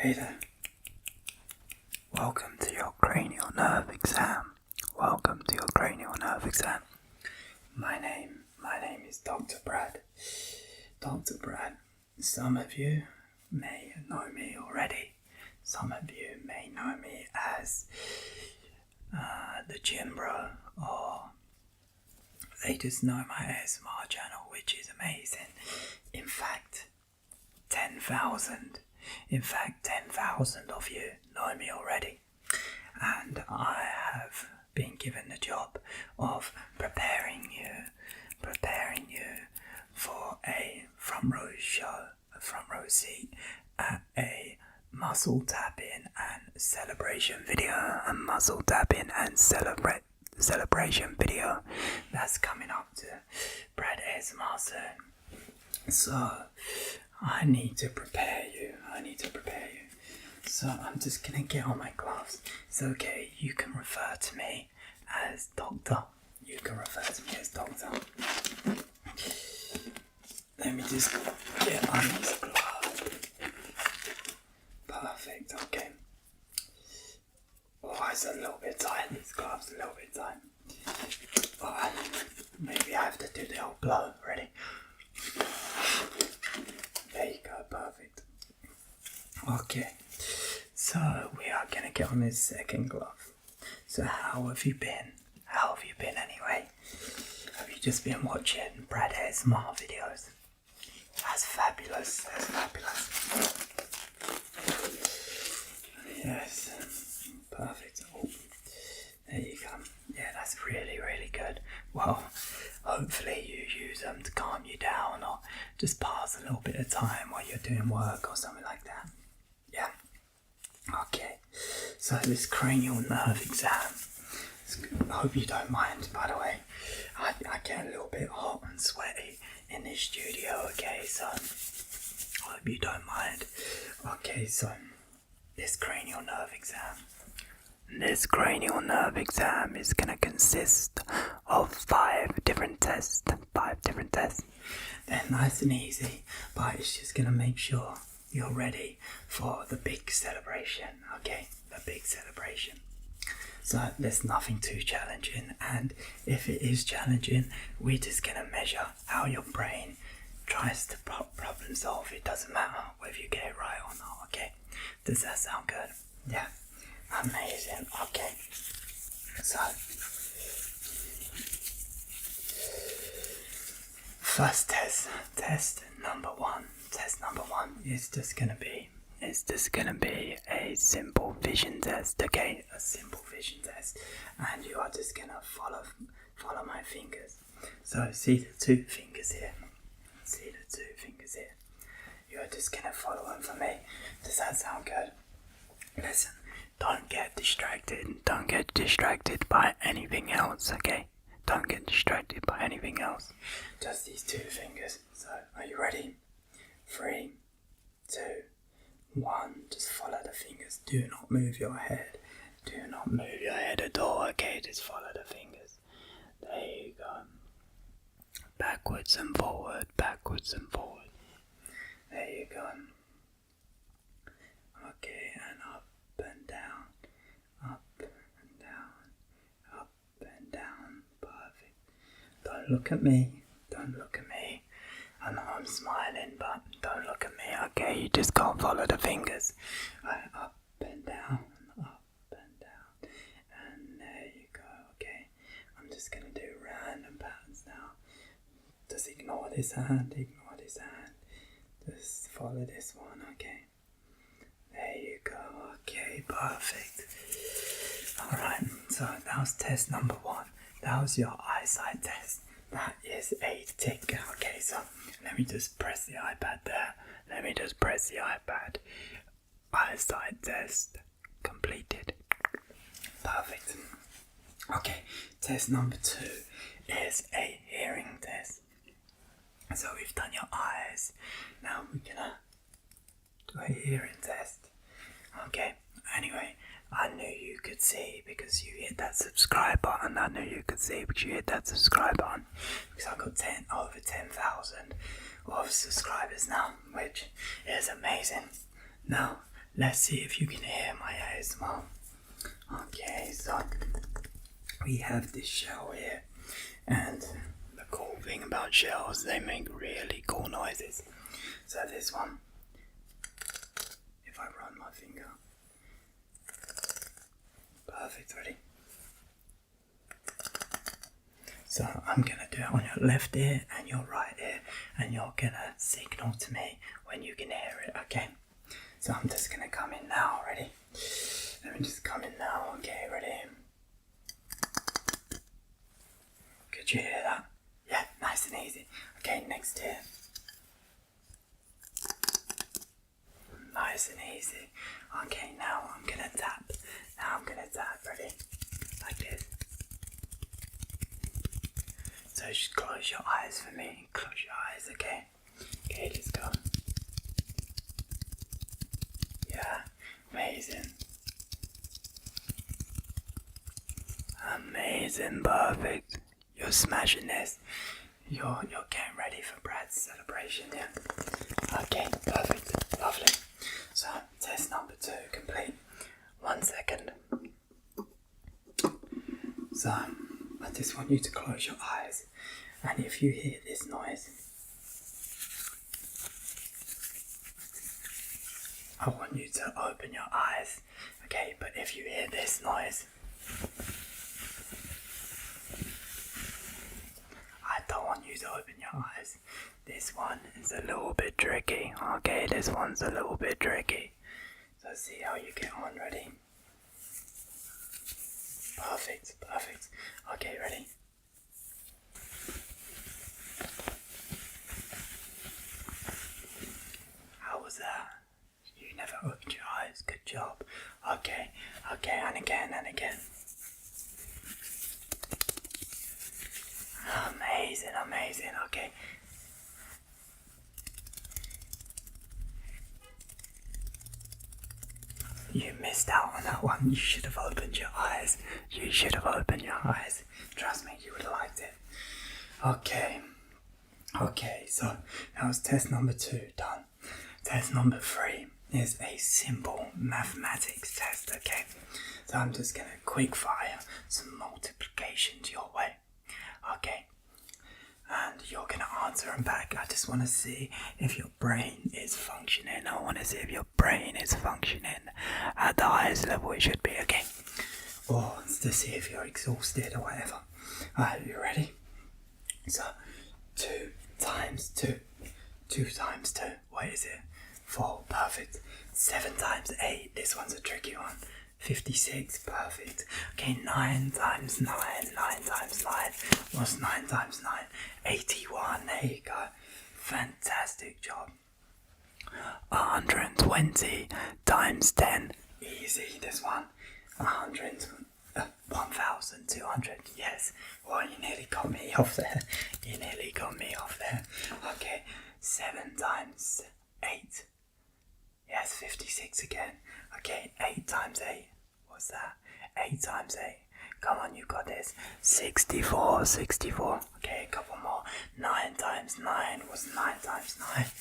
Hey there. Welcome to your cranial nerve exam. Welcome to your cranial nerve exam. My name is Dr. Brad. Dr. Brad. Some of you may know me already. Some of you may know me as the Gym Bro, or they just know my ASMR channel, which is amazing. In fact, 10,000 of you know me already, and I have been given the job of preparing you for a front row show, a front row seat at a muscle tapping and celebration video, celebration video that's coming up to Brad ASMR soon. So I need to prepare you. So I'm just gonna get on my gloves. It's okay, you can refer to me as Doctor. Let me just get on these gloves. Perfect, okay. Oh, it's a little bit tight, these gloves a little bit tight. Oh, maybe I have to do the old blow. Ready? There you go, perfect. Okay, so we are gonna get on this second glove. So how have you been? Anyway? Have you just been watching Brad ASMR videos? That's fabulous. Yes, perfect. Oh, there you go. Yeah, that's really, really good. Well, hopefully you use them to calm you down or just pass a little bit of time while you're doing work or something like that. Yeah. Okay. So this cranial nerve exam. I hope you don't mind, by the way. I get a little bit hot and sweaty in this studio, okay, so I hope you don't mind. Okay, so this cranial nerve exam. This cranial nerve exam is going to consist of 5 different tests. They're nice and easy, but it's just going to make sure you're ready for the big celebration, okay? The big celebration. So there's nothing too challenging, and if it is challenging, we're just going to measure how your brain tries to problem solve. It doesn't matter whether you get it right or not, okay? Does that sound good? Yeah. Amazing. Okay. So first test number one is just gonna be a simple vision test, okay? A simple vision test, and you are just gonna follow my fingers. So see the two fingers here. You are just gonna follow them for me. Does that sound good? Listen, don't get distracted by anything else, okay? Don't get distracted by anything else. Just these two fingers. So, are you ready? 3, 2, 1. Just follow the fingers. Do not move your head. At all, okay? Just follow the fingers. There you go. Backwards and forward. There you go. Okay, and up and down. Perfect. Don't look at me. I know I'm smiling, but don't look at me, okay? You just can't follow the fingers. Right, up and down. And there you go, okay? I'm just gonna do random patterns now. Just ignore this hand. Just follow this one, okay? There you go, okay, perfect. Alright, so that was test number 1. That was your eyesight test. That is a tick. Okay, so let me just press the iPad there. Eyesight test completed. Perfect. Okay, test number 2 is a hearing test. So we've done your eyes. Now we're gonna do a hearing test. Okay, anyway, I knew you could see because you hit that subscribe button. Because I've got over 10,000 of subscribers now, which is amazing. Now, let's see if you can hear my ASMR. Okay, so we have this shell here, and the cool thing about shells, they make really cool noises. So this one, if I run my finger, perfect, ready? So I'm gonna do it on your left ear and your right ear, and you're gonna signal to me when you can hear it, okay? So I'm just gonna come in now, ready? Let me just come in now, okay, ready? Could you hear that? Yeah, nice and easy. Okay, next ear. Nice and easy. Okay, now I'm gonna tap. Ready? Like this. So just close your eyes for me. Close your eyes, okay? Okay, let's go. Yeah, amazing. Amazing, perfect. You're smashing this. You're getting ready for Brad's celebration, yeah? Okay, perfect, lovely. So, test number 2 complete. 1 second. So, I just want you to close your eyes, and if you hear this noise, I want you to open your eyes, okay? But if you hear this noise, I don't want you to open your eyes. This one is a little bit tricky, okay? This one's a little bit tricky. So see how you get on, ready? Perfect, perfect. Okay, ready? How was that? You never opened your eyes, good job. Okay, and again and again. Amazing, amazing, okay. You missed out on that one. You should have opened your eyes. You should have opened your eyes. Trust me, you would have liked it. Okay, so that was test number 2 done. Test number 3 is a simple mathematics test, okay? So I'm just gonna quick fire some multiplications your way, okay? And you're gonna answer them back. I just want to see if your brain is functioning. I want to see if your brain is functioning at the highest level it should be, okay? Or to see if you're exhausted or whatever. Alright, you ready? So, 2 times 2. 2 times 2. What is it? 4. Perfect. 7 times 8. This one's a tricky one. 56, perfect. Okay, 9 times 9, 9 times 9. What's 9 times 9? 81, there you go. Fantastic job. 120 times 10. Easy, this one. 1,200, yes. Well, you nearly got me off there. Okay, 7 times 8. Yes, 56 again. Okay, 8 times 8. What's that? 8 times 8. Come on, you got this. 64. Okay, a couple more. 9 times 9. What's 9 times 9?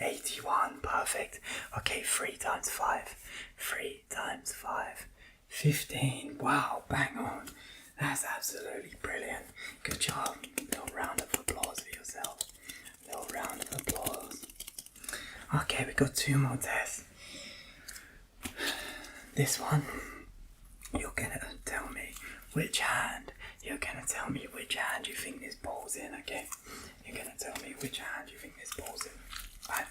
81. Perfect. Okay, 3 times 5. 3 times 5. 15. Wow, bang on. That's absolutely brilliant. Good job. Little round of applause for yourself. Little round of applause. Okay, we got 2 more tests. This one, you're gonna tell me which hand. You think this ball's in, okay? You're gonna tell me which hand you think this ball's in. Right.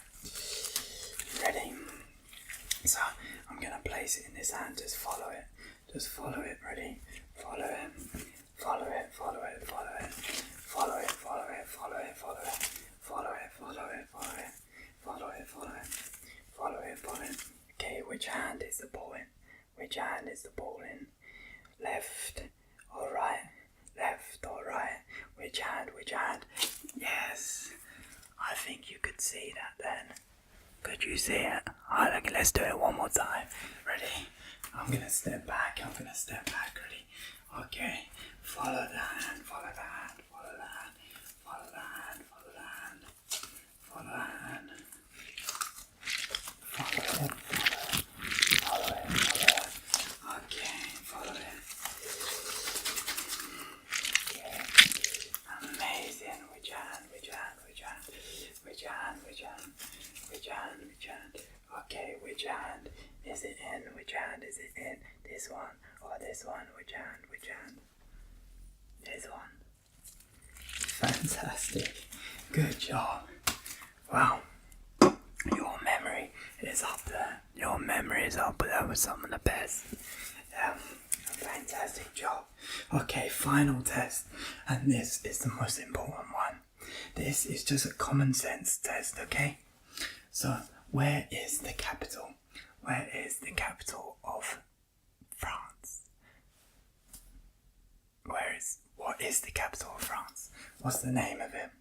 Ready? So, I'm gonna place it in this hand, just follow it. Ready? Follow it. Okay, which hand is the ball in? Left or right? Which hand? Yes. I think you could see that then. Could you see it? Alright, okay, let's do it one more time. Ready? I'm gonna step back. Ready? Okay. Follow the hand. Follow the hand. Which hand is it in? Which hand is it in? This one or this one? Which hand? Which hand? This one. Fantastic. Good job. Wow. Your memory is up there. Your memory is up there with some of the best. Fantastic job. Okay, final test. And this is the most important one. This is just a common sense test, okay? So, where is the capital? Where is the capital of France? What is the capital of France? What's the name of it?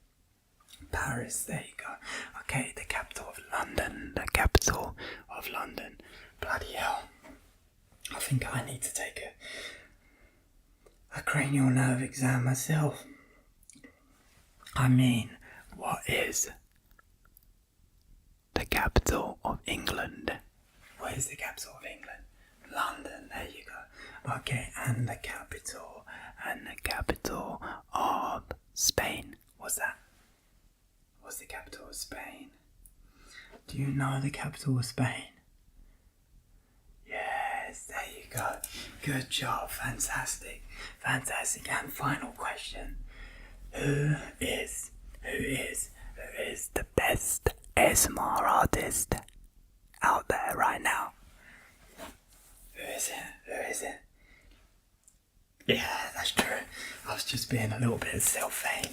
Paris, there you go. Okay, the capital of London. The capital of London. Bloody hell. I think I need to take a cranial nerve exam myself. I mean, what is the capital of England? What is the capital of England? London, there you go. Okay, and the capital of Spain. What's that? What's the capital of Spain? Do you know the capital of Spain? Yes, there you go. Good job, fantastic. Fantastic. And final question. Who is the best ASMR artist out there right now? Who is it? Yeah, that's true. I was just being a little bit self-vain.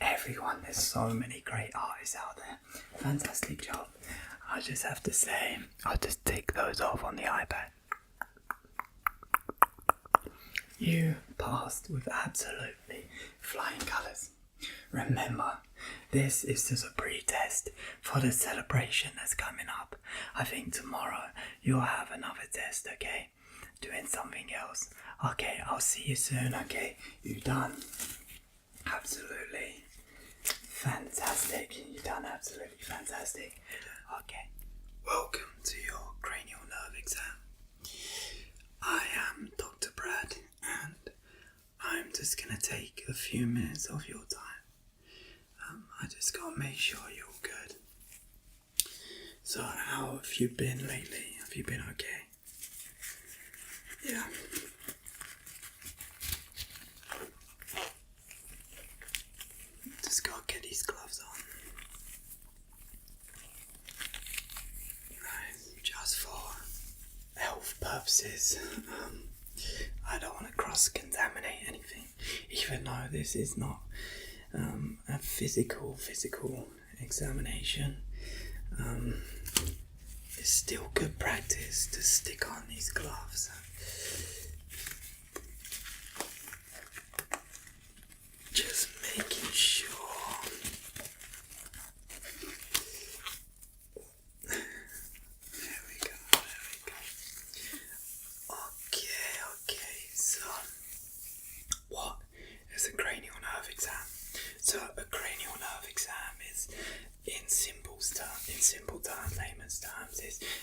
Everyone, there's so many great artists out there. Fantastic job. I just have to say, I'll just take those off on the iPad. You passed with absolutely flying colours. Remember, this is just a pre-test for the celebration that's coming up. I think tomorrow you'll have another test, okay? Doing something else. Okay, I'll see you soon, okay? You done? Absolutely fantastic. You done absolutely fantastic. Okay. Welcome to your cranial nerve exam. I am Dr. Brad and I'm just gonna take a few minutes of your time. I just gotta make sure you're good. So how have you been lately? Have you been okay? Yeah. Just gotta get these gloves on. Just for health purposes. I don't want to cross-contaminate anything, even though this is not a physical examination. It's still good practice to stick on these gloves. Just making sure. There we go. Okay, so what is a cranial nerve exam? So a cranial nerve exam is, in simple terms, layman's terms,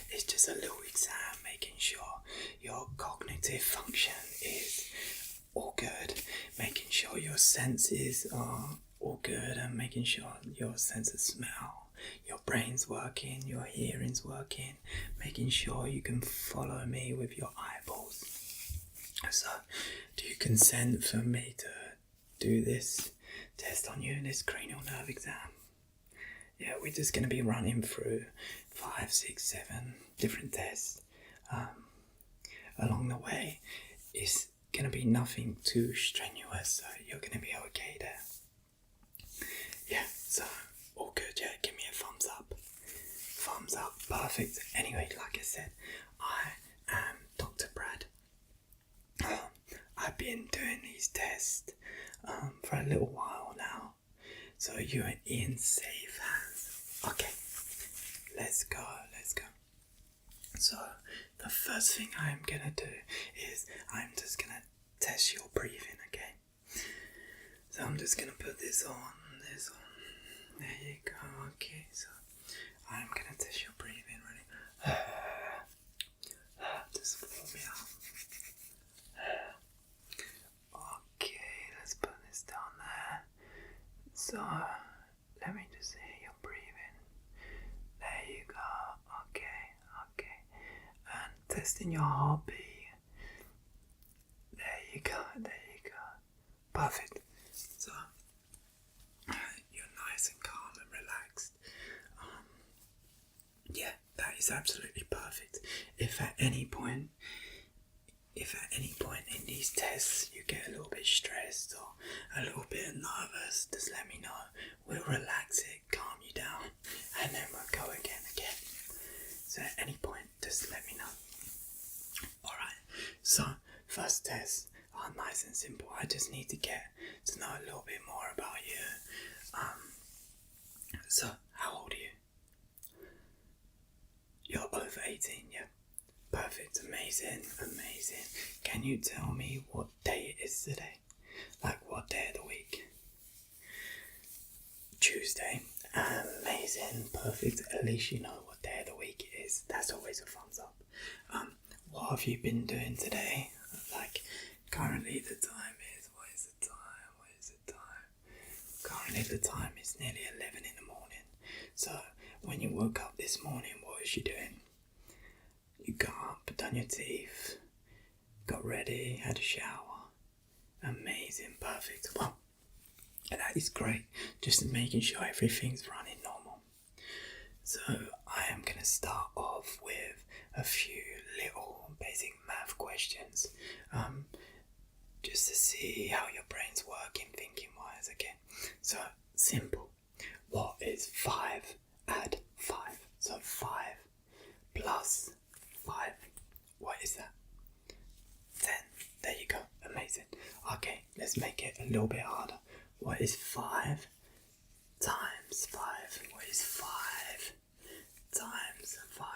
it's just a little exam making sure your cognitive function is all good, making sure your senses are all good, and making sure your sense of smell, your brain's working, your hearing's working, making sure you can follow me with your eyeballs. So, do you consent for me to do this test on you, this cranial nerve exam? Yeah, we're just going to be running through 5, 6, 7 different tests along the way. It's going to be nothing too strenuous, so you're going to be okay there. Yeah, so all good, yeah, give me a thumbs up. Thumbs up, perfect. Anyway, like I said, I am Dr. Brad. I've been doing these tests for a little while now, so you're in safe hands. Okay, let's go. So the first thing I'm gonna do is I'm just gonna test your breathing, okay? So I'm just gonna put this on. There you go. Okay, so I'm gonna test your breathing. Ready? Just blow me out. Okay, let's put this down there. So let me just hear your breathing. There you go. testing your heartbeat. There you go, there you go. Perfect. So, you're nice and calm and relaxed. Yeah, that is absolutely perfect. If at any point in these tests you get a little bit stressed or a little bit nervous, just let me know. We'll relax it, calm you down, and then we'll go again. So at any point, just let me know. Alright, so first test, nice and simple. I just need to get to know a little bit more about you. So how old are you? You're over 18, yeah? Perfect, amazing. Can you tell me what day it is today? Like what day of the week? Tuesday. Amazing, perfect. At least you know what day of the week it is. That's always a thumbs up. What have you been doing today? Like, currently the time is, what is the time? Currently the time is nearly 11 in the morning. So, when you woke up this morning, what was you doing? You got up, done your teeth, got ready, had a shower. Amazing, perfect. Well, that is great. Just making sure everything's running normal. So I am going to start off with a few little basic math questions, just to see how your brain's working thinking wise. Okay, so simple. What is 5 add 5? So 5 plus 5. What is that? 10. There you go. Amazing. Okay, let's make it a little bit harder. What is 5 times 5? What is 5 times 5?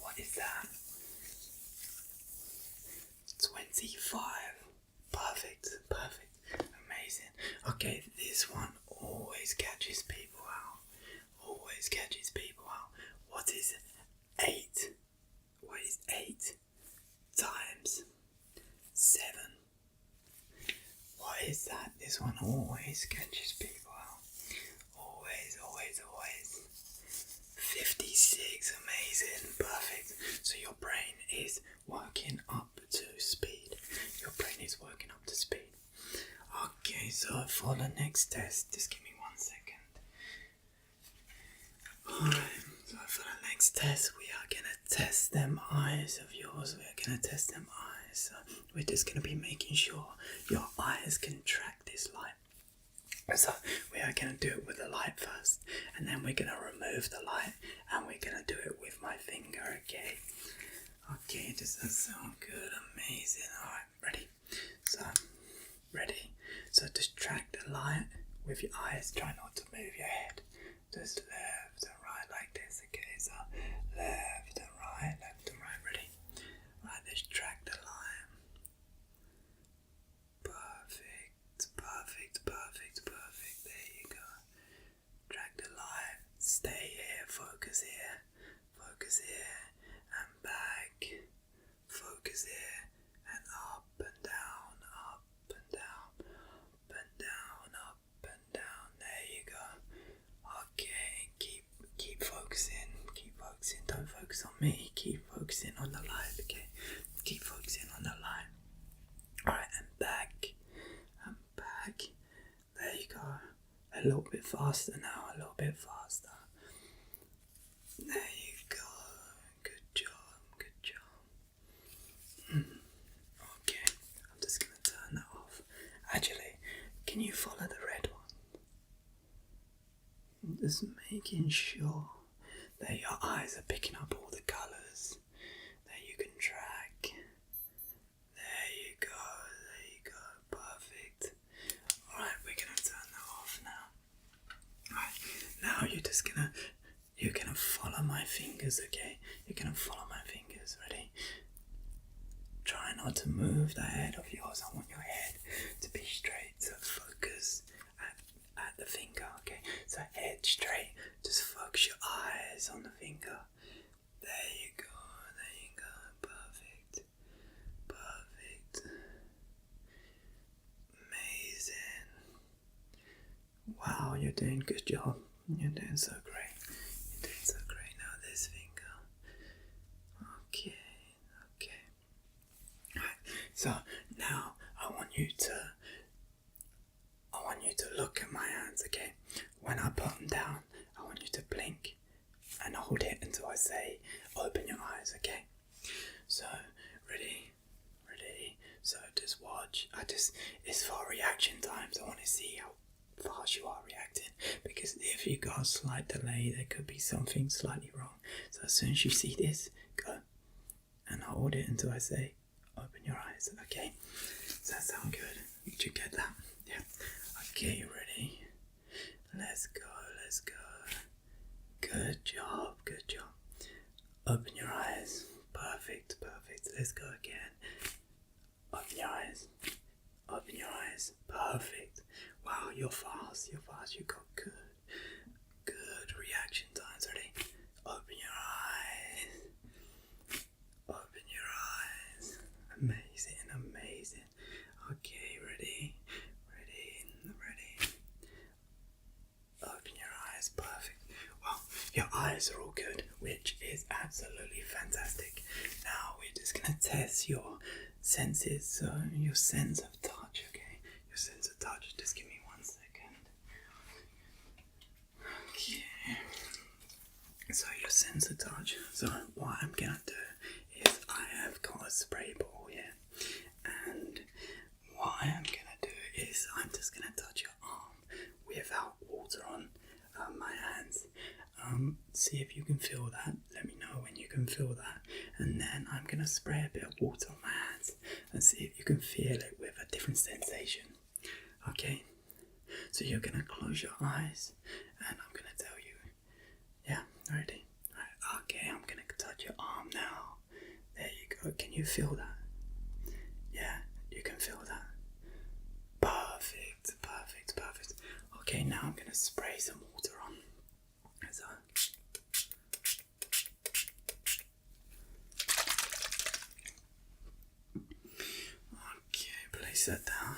What is that? 25. Perfect. Amazing. Okay, this one always catches people out. What is 8? What is 8 times 7? What is that? This one always catches people out. Always. 56. Amazing. Perfect. So your brain is working up to speed. Okay, so for the next test, just give me 1 second. Alright, so for the next test, we are going to test them eyes of yours. So we're just going to be making sure your eyes can track this light. So we are going to do it with the light first, and then we're going to remove the light, and we're going to do it with my finger, okay? Okay, does that sound good? Amazing. Alright, ready? So just track the light with your eyes. Try not to move your head. Just left and right like this, okay? So left and right, ready? Right, let's track the line. Perfect. There you go. Track the line. Stay here, focus here, and back. Focus here, and up and down. There you go. Okay, keep focusing. Don't focus on me. Keep focusing on the light, okay? Keep focusing on the light. Alright, and back. There you go. A little bit faster now, There you go. Good job. Okay, I'm just going to turn that off. Actually, can you follow the red one? Just making sure that your eyes are picking up all the colours that you can track. There you go. Perfect. Alright, we're going to turn that off now. Alright, now you're gonna follow my fingers, okay? Ready? Try not to move that head of yours. I want your head to be straight, so focus at the finger, okay? So head straight, just focus your eyes on the finger. There you go. Perfect. Amazing. Wow, you're doing a good job. You're doing so great. Now this finger. Okay. So now I want you to look at my hands, okay? When I put them down, I want you to blink and hold it until I say open your eyes, okay? So ready? So just watch. It's for reaction times. I want to see how fast you are reacting, because if you got a slight delay, there could be something slightly wrong. So as soon as you see this, go and hold it until I say open your eyes, okay? Does that sound good? Did you get that? Yeah. Okay, ready? Let's go. Good job. Open your eyes. Perfect. Let's go again. Open your eyes. Perfect. Wow, you're fast. You got good reaction times. Ready? Open your eyes. Amazing. Okay, ready. Open your eyes. Perfect. Well, your eyes are all good, which is absolutely fantastic. Now we're just gonna test your senses. So your sense of touch, okay? Your sense of touch. Just give me 1 second. Okay. So your sense of touch. So what I'm gonna do is I have got a spray bottle here, and what I am gonna do is I'm just gonna touch your arm without water on my hands. See if you can feel that. Let me know when you can feel that, and then I'm gonna spray a bit of water on my hands and see if you can feel it with a different sensation. Okay, so you're gonna close your eyes and I'm gonna tell you. Yeah, ready? Right. Okay, I'm gonna touch your arm now. There you go. Can you feel that? Yeah, you can feel that. Perfect. Okay, now I'm gonna spray some water on. So okay, place that down.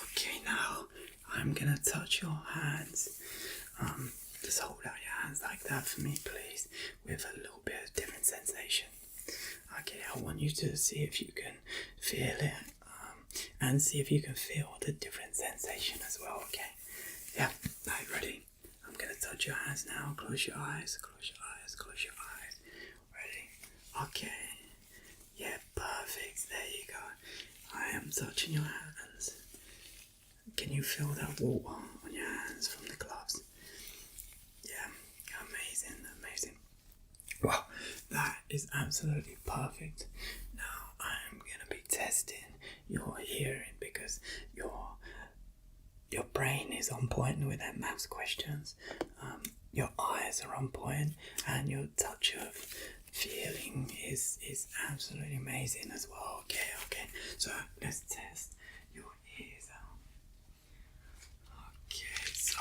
Okay, now I'm gonna touch your hands. Just hold out your hands like that for me, please, with a little bit of different sensation. Okay, I want you to see if you can feel it, and see if you can feel the different sensation as well, okay? Yeah, right, ready? I'm gonna touch your hands now. Close your eyes. Ready? Okay. Yeah, perfect. There you go. I am touching your hands. Can you feel that water on your hands from the gloves? Yeah, amazing. Well, that is absolutely perfect. Now I'm gonna be testing your hearing, because your brain is on point with their maths questions. Your eyes are on point, and your touch of feeling is absolutely amazing as well. Okay. So let's test your ears out. Okay, so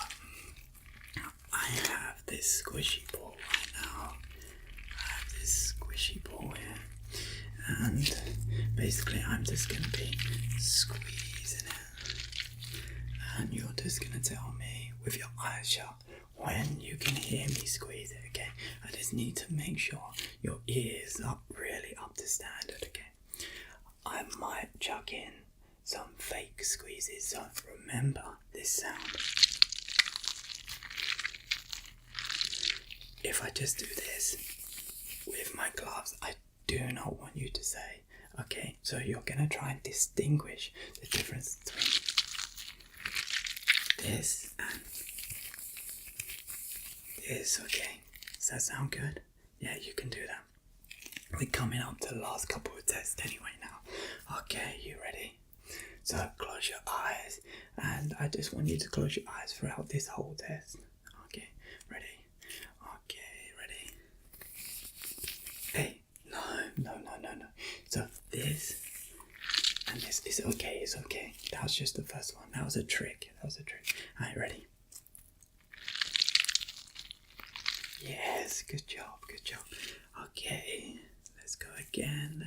I have this squishy ball right now. Here, and basically I'm just going to be squeezing it, and you're just going to tell me with your eyes shut when you can hear me squeeze it, okay? I just need to make sure your ears are really up to standard, okay? I might chuck in some fake squeezes, so remember this sound. If I just do this with my gloves, I do not want you to say, okay? So you're gonna try and distinguish the difference between this and this, okay? Does that sound good? Yeah, you can do that. We're coming up to the last couple of tests anyway now. Okay, you ready? So close your eyes, and I just want you to close your eyes throughout this whole test. Okay, ready? Okay, ready? Hey, no. So this and this is okay, it's okay. That was just the first one. That was a trick. Alright, ready? Yes, good job. Okay, let's go again.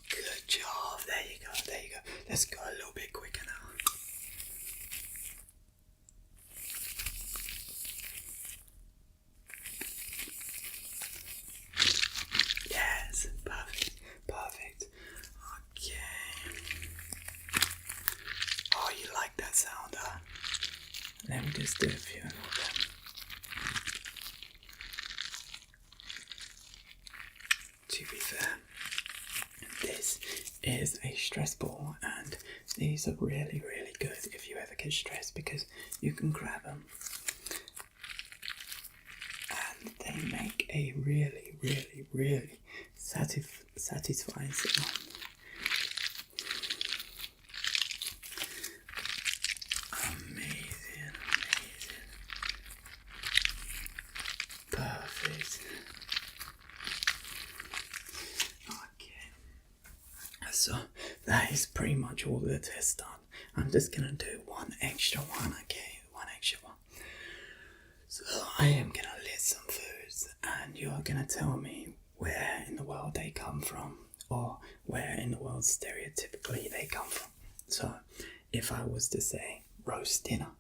Good job, there you go. let's go a little bit quicker now. Yes, perfect. Okay. Oh, you like that sound, huh? Let me just do a few of them. To be fair, this is a stress ball, and these are really good if you ever get stressed, because you can grab them and they make a really satisfying sound. Amazing. Perfect. Okay. So that is pretty much all the tests done. I'm just gonna do one extra one, okay? One extra one. So I am gonna list some foods and you're gonna tell me where in the world they come from, or where in the world stereotypically they come from. So if I was to say roast dinner,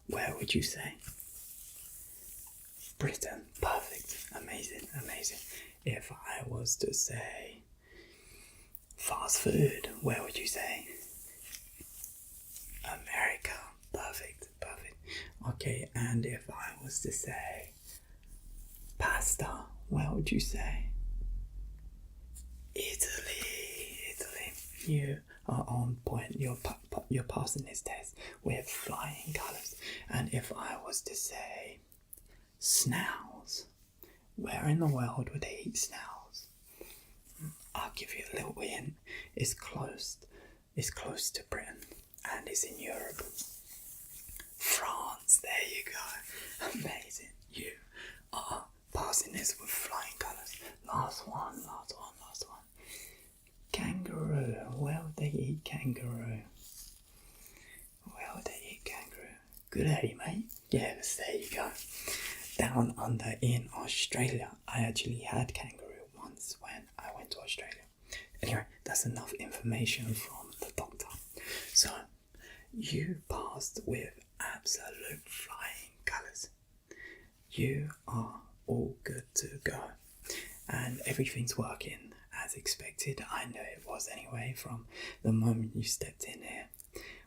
where would you say? Britain. Perfect. Amazing. If I was to say fast food, where would you say? America. Perfect. Okay, and if I was to say pasta, where would you say? Italy. You are on point. You're passing this test with flying colours. And if I was to say snails, where in the world would they eat snails? I'll give you a little hint. It's close to Britain, and it's in Europe. France, there you go. Amazing. You are passing this with flying colours. Last one. Kangaroo. Where would they eat kangaroo? Good day, mate. Yes, there you go. Down under in Australia, I actually had kangaroo once when I went to Australia. Anyway, that's enough information from the doctor. So, you passed with absolute flying colours. You are all good to go. And everything's working as expected. I know it was anyway from the moment you stepped in here.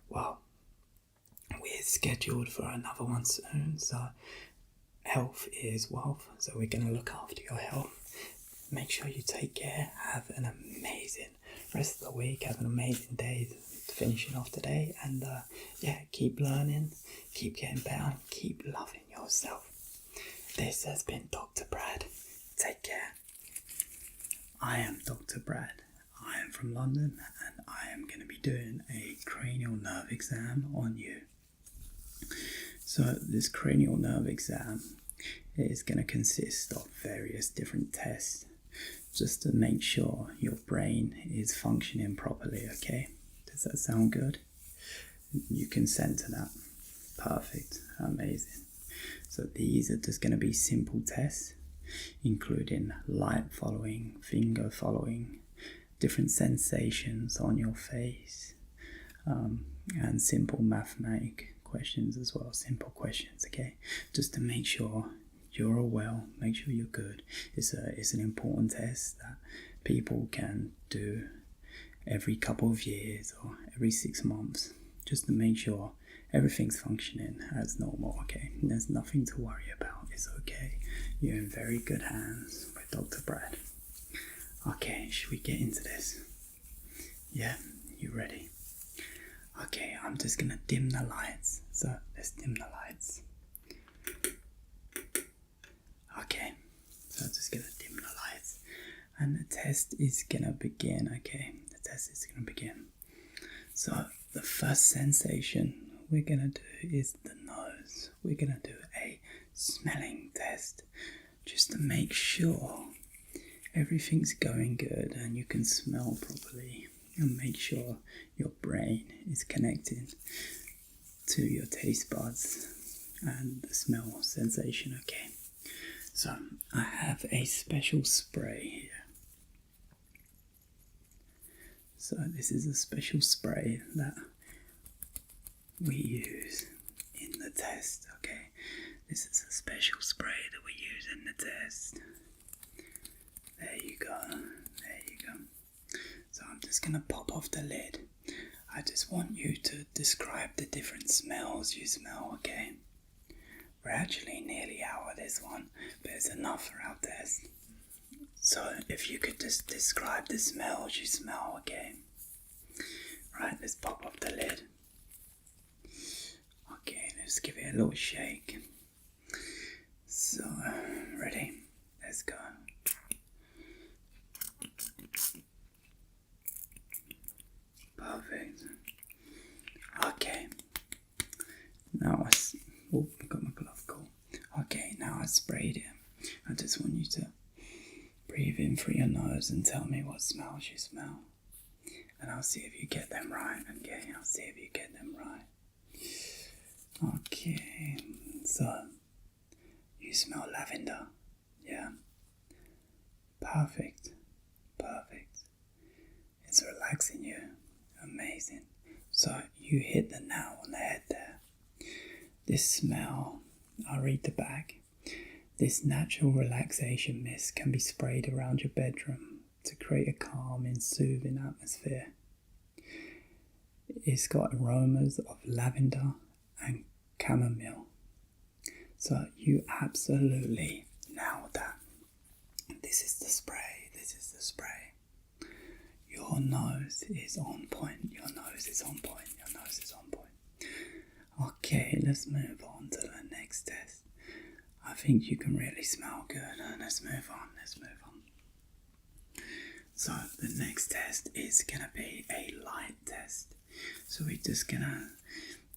Well, we're scheduled for another one soon, so health is wealth, so we're going to look after your health. Make sure you take care. Have an amazing rest of the week. Have an amazing day finishing off today, and keep learning, keep getting better, keep loving yourself. This has been Dr. Brad. Take care. I am Dr. Brad. I am from London, and I am going to be doing a cranial nerve exam on you. So this cranial nerve exam is going to consist of various different tests just to make sure your brain is functioning properly, okay? Does that sound good? You consent to that? Perfect. Amazing. So these are just going to be simple tests, including light following, finger following, different sensations on your face, and simple mathematic questions as well. Simple questions, okay? Just to make sure you're all well, make sure you're good. It's an important test that people can do every couple of years or every 6 months, just to make sure everything's functioning as normal, okay? There's nothing to worry about. It's okay. You're in very good hands with Dr. Brad. Okay, should we get into this? Yeah, you ready? Okay, I'm just gonna dim the lights. So let's dim the lights. Okay, so I'm just gonna dim the lights, and the test is gonna begin. Okay, the test is gonna begin. So the first sensation we're gonna do is the nose. We're gonna do a smelling test just to make sure everything's going good and you can smell properly, and make sure your brain is connecting to your taste buds and the smell sensation, okay? So I have a special spray here. So this is a special spray that we use in the test, okay? This is a special spray that we use in the test. There you go, there you go. So I'm just gonna pop off the lid. I just want you to describe the different smells you smell, okay? We're actually nearly out of this one, but it's enough for our test. So if you could just describe the smells you smell, okay? Right, let's pop off the lid. Okay, let's give it a little shake. So, ready? Let's go. Perfect. Okay. Now I got my glove cool. Okay, now I sprayed it. I just want you to breathe in through your nose and tell me what smells you smell. And I'll see if you get them right. Okay, I'll see if you get them right. Okay, so you smell lavender. Yeah. Perfect. Perfect. It's relaxing you. Amazing. So you hit the nail on the head there. This smell, I'll read the back. This natural relaxation mist can be sprayed around your bedroom to create a calm and soothing atmosphere. It's got aromas of lavender and chamomile. So you absolutely nailed that. This is the spray. This is the spray. Your nose is on point. Your nose is on point. Your nose is on point. Okay, let's move on to the next test. I think you can really smell good. Let's move on. Let's move on. So the next test is going to be a light test. So we're just going to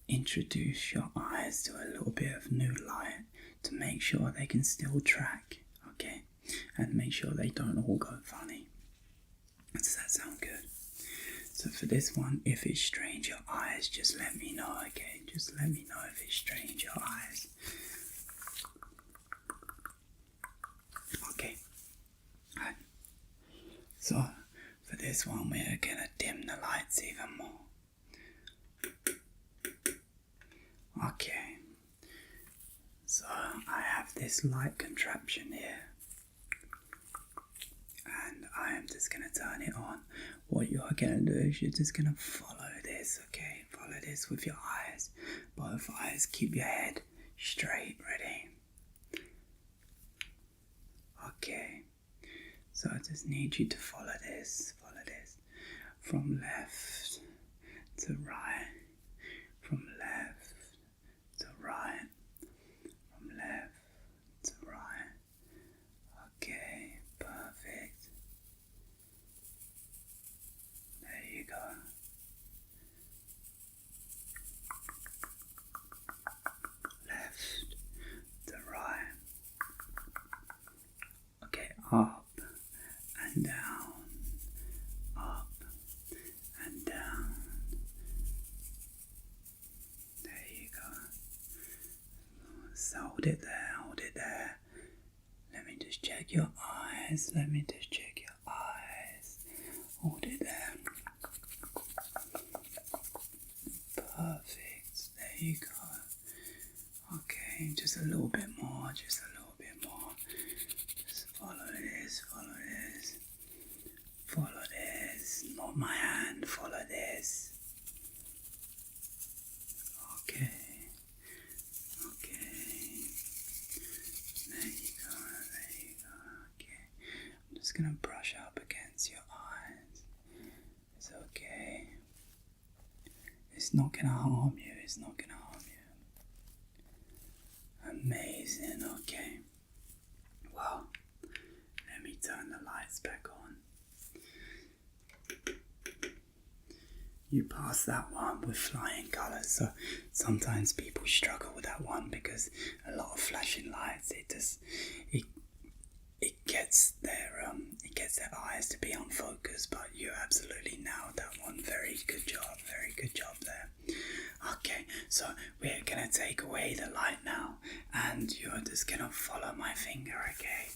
introduce your eyes to a little bit of new light to make sure they can still track, okay? And make sure they don't all go funny. Does that sound good? So for this one, if it strains your eyes, just let me know, okay? Just let me know if it strains your eyes. Okay. Right. So for this one, we're gonna dim the lights even more. Okay. So I have this light contraption here. And I am just going to turn it on. What you are going to do is you're just going to follow this, okay? Follow this with your eyes. Both eyes, keep your head straight, ready? Okay. So I just need you to follow this. From left to right. From left to right. From left to right. Okay, perfect. There you go. Left to right. Okay, up and down. Up and down. There you go. So hold it there, hold it there. Let me just check your eyes. Let me just check your eyes. Hold it there. Perfect. There you go. Okay, just a little bit more. Just a little bit more. Just follow this. Follow this. Follow this. Not my hand. Follow this. Okay. There you go. Okay. I'm just gonna brush up against your eyes. It's okay. It's not gonna harm you. It's not gonna harm you. Amazing. Okay. Well, let me turn the lights back on. You passed that one with flying colours, so sometimes people struggle with that one because a lot of flashing lights, it gets their eyes to be unfocused, but you absolutely nailed that one. Very good job there. Okay, so we're gonna take away the light now, and you're just gonna follow my finger, okay?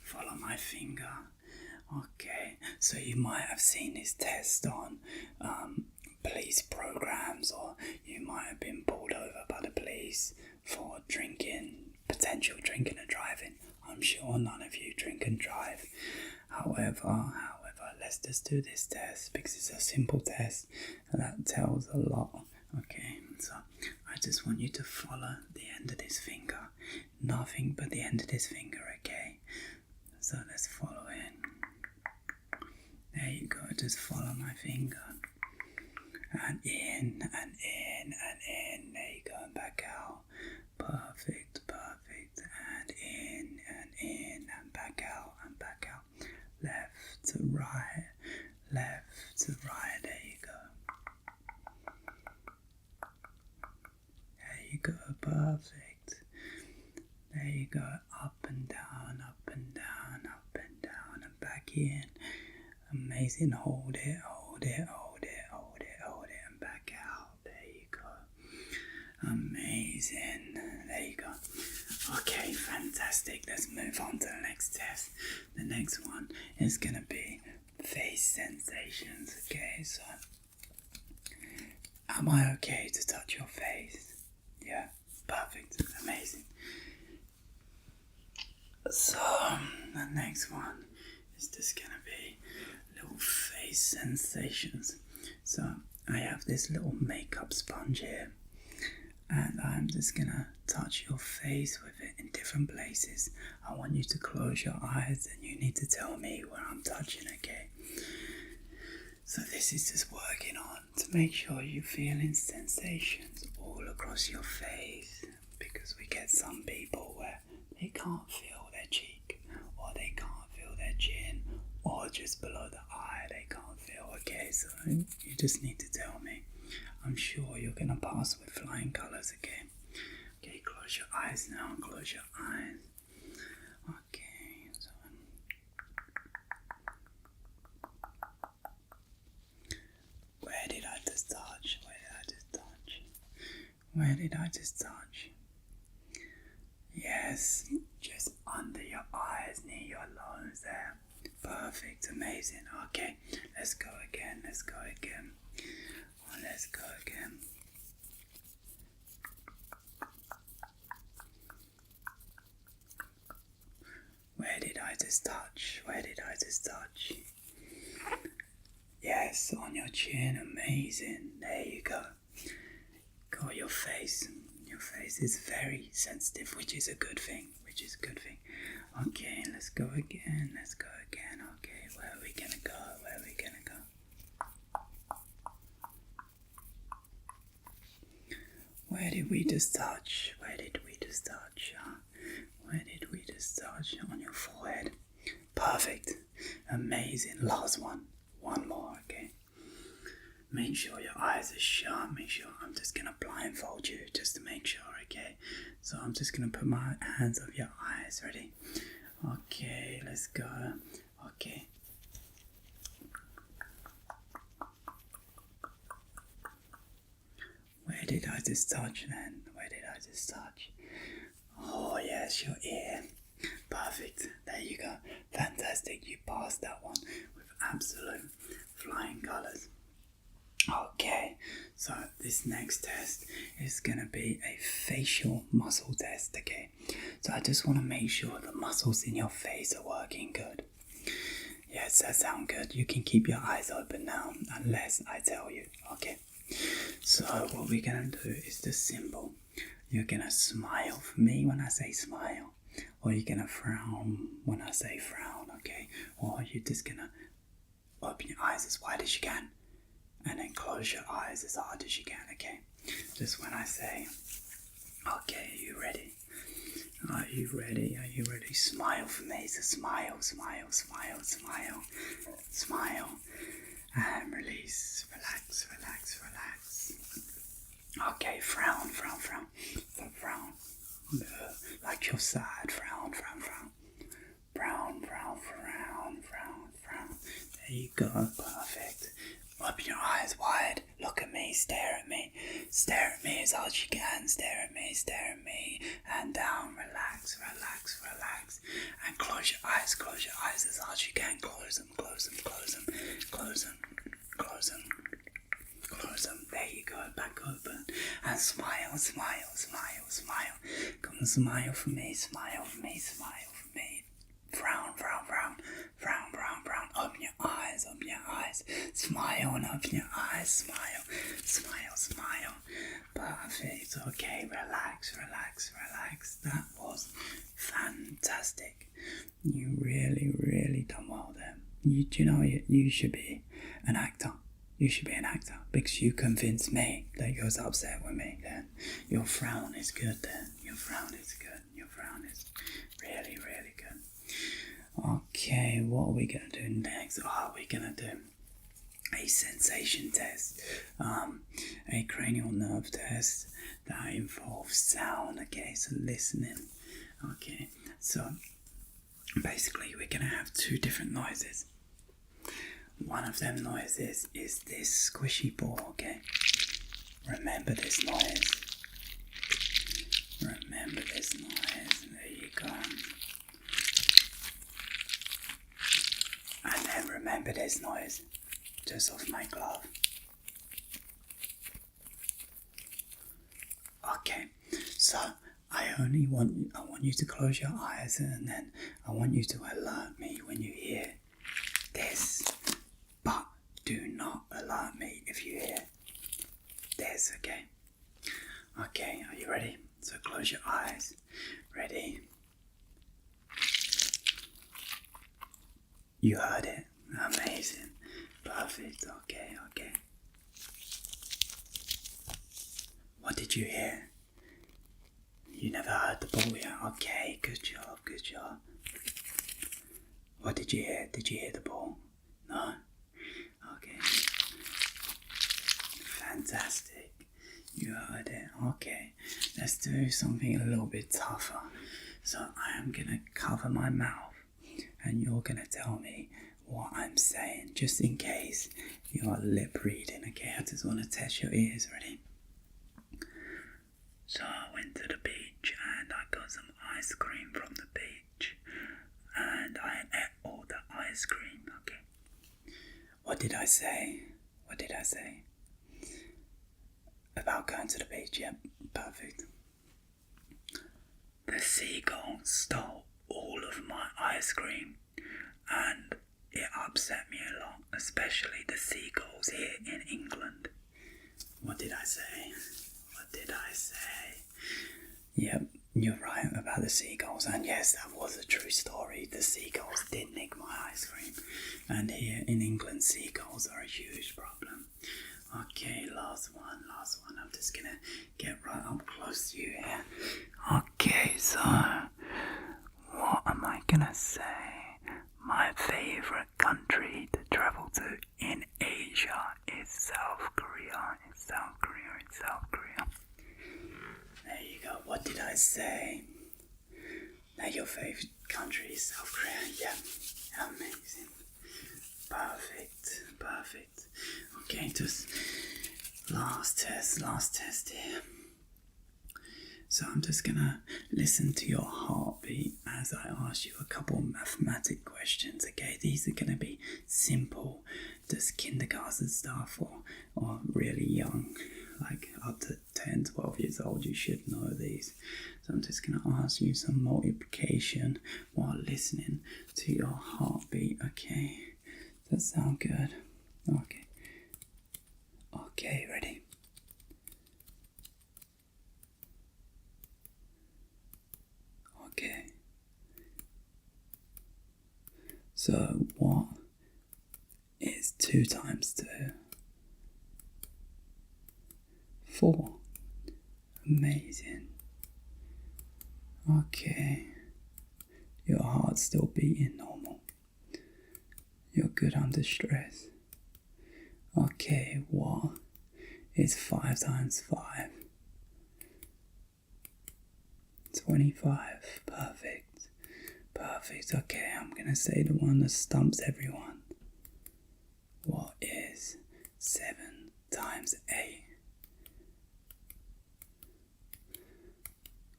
Follow my finger. Okay, so you might have seen this test on police programs, or you might have been pulled over by the police for potential drinking and driving. I'm sure none of you drink and drive. However, let's just do this test because it's a simple test and that tells a lot. Okay, so I just want you to follow the end of this finger. Nothing but the end of this finger, okay? So let's follow it. There you go, just follow my finger. And in, and in, and in. There you go, and back out. Perfect. And in, and back out, and back out. Left to right. There you go. There you go, perfect. There you go, up and down, and back in. Amazing, hold it, and back out. There you go. Amazing. There you go. Okay, fantastic. Let's move on to the next test. The next one is going to be face sensations. Okay, so am I okay to touch your face? Yeah, perfect. Amazing. So, the next one is just going to be little face sensations. So, I have this little makeup sponge here, and I'm just going to touch your face with it in different places. I want you to close your eyes and you need to tell me where I'm touching, okay? So this is just working on to make sure you're feeling sensations all across your face, because we get some people where they can't feel their cheek, or they can't feel their chin, or just below the eye they can't feel, okay? So you just need to tell me. I'm sure you're going to pass with flying colours, okay? Okay, close your eyes now, close your eyes. Okay, so where did I just touch? Yes, just under your eyes, near your nose there. Perfect, amazing. Okay, let's go again. Where did I just touch? Yes, on your chin, amazing. There you go. Got your face. Your face is very sensitive, which is a good thing. Okay, let's go again. Okay, where are we gonna go? Where did we just touch? On your forehead. Perfect. Amazing. Last one. One more, okay? Make sure your eyes are shut. I'm just going to blindfold you just to make sure, okay? So I'm just going to put my hands over your eyes. Ready? Okay, let's go. Okay. Where did I just touch then? Oh, yes, your ear. Perfect. There you go. Fantastic. You passed that one with absolute flying colours. Okay, so this next test is going to be a facial muscle test, okay? So I just want to make sure the muscles in your face are working good. Yes, that sounds good. You can keep your eyes open now, unless I tell you, okay? So what we're going to do is just simple. You're going to smile for me when I say smile, or you're going to frown when I say frown, okay? Or you're just going to open your eyes as wide as you can, and then close your eyes as hard as you can, okay? Just when I say, okay, are you ready? Are you ready? Smile for me. So smile. And release. Relax. Okay, frown. So frown. Like you're sad. Frown. There you go. Perfect. Open your eyes wide. Look at me. Stare at me. Stare at me as hard as you can. Stare at me. And down. Relax. And close your eyes as hard as you can. Close them. There you go. Back open. And smile. Come and smile for me. Frown. Open your eyes. Smile and open your eyes. Smile. Perfect. Okay, relax. That was fantastic. You really done well there. Do you know you should be an actor. You should be an actor because you convinced me that you was upset with me then. Your frown is good then. Your frown is really good. Okay, what are we going to do next? We're going to do a sensation test, a cranial nerve test that involves sound. Okay, so listening. Okay, so basically we're going to have two different noises. One of them noises is this squishy ball, okay? Remember this noise. There you go. And then remember this noise, just off my glove. Okay, so I want you to close your eyes, and then I want you to alert me when you hear this, but do not alert me if you hear this, okay? Okay, are you ready? So close your eyes. Ready? You heard it. Amazing. Perfect. Okay. What did you hear? You never heard the ball yet? Okay, good job. What did you hear? Did you hear the ball? No? Okay. Fantastic. You heard it. Okay. Let's do something a little bit tougher. So I am going to cover my mouth and you're going to tell me what I'm saying, just in case you're lip reading. Okay, I just want to test your ears. Ready? So I went to the beach and I got some ice cream from the beach and I ate all the ice cream. Okay. What did I say? About going to the beach? Yep, perfect. The seagull stole all of my ice cream and it upset me a lot, especially the seagulls here in England. What did I say? Yep, you're right about the seagulls, and yes, that was a true story. The seagulls did nick my ice cream, and here in England, seagulls are a huge problem. Okay, last one. I'm just gonna get right up close to you here. Okay, so what am I gonna say? My favourite country to travel to in Asia is South Korea. There you go. What did I say? Now your favourite country is South Korea. Yeah, amazing. Perfect. Okay, just last test here. So I'm just gonna listen to your heartbeat as I ask you a couple mathematic questions. Okay, these are gonna be simple, just kindergarten stuff or really young, like up to 10, 12 years old. You should know these. So I'm just gonna ask you some multiplication while listening to your heartbeat. Okay, does that sound good? Okay, ready? Okay. So what is 2 times 2? 4. Amazing. Okay. Your heart's still beating normal. You're good under stress. Okay, what is 5 times 5? 25. Perfect. Okay, I'm gonna say the one that stumps everyone. What is 7 times 8?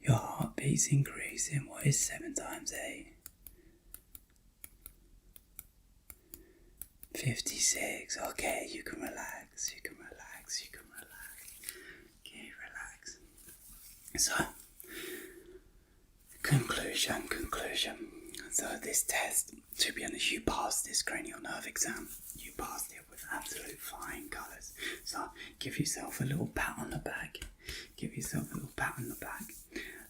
Your heartbeat's increasing. What is 7 times 8? 56. Okay, you can relax. You can relax. You can relax. Okay, relax. So, conclusion. So this test, to be honest, you passed this cranial nerve exam. You passed it with absolute flying colours. So give yourself a little pat on the back. Give yourself a little pat on the back.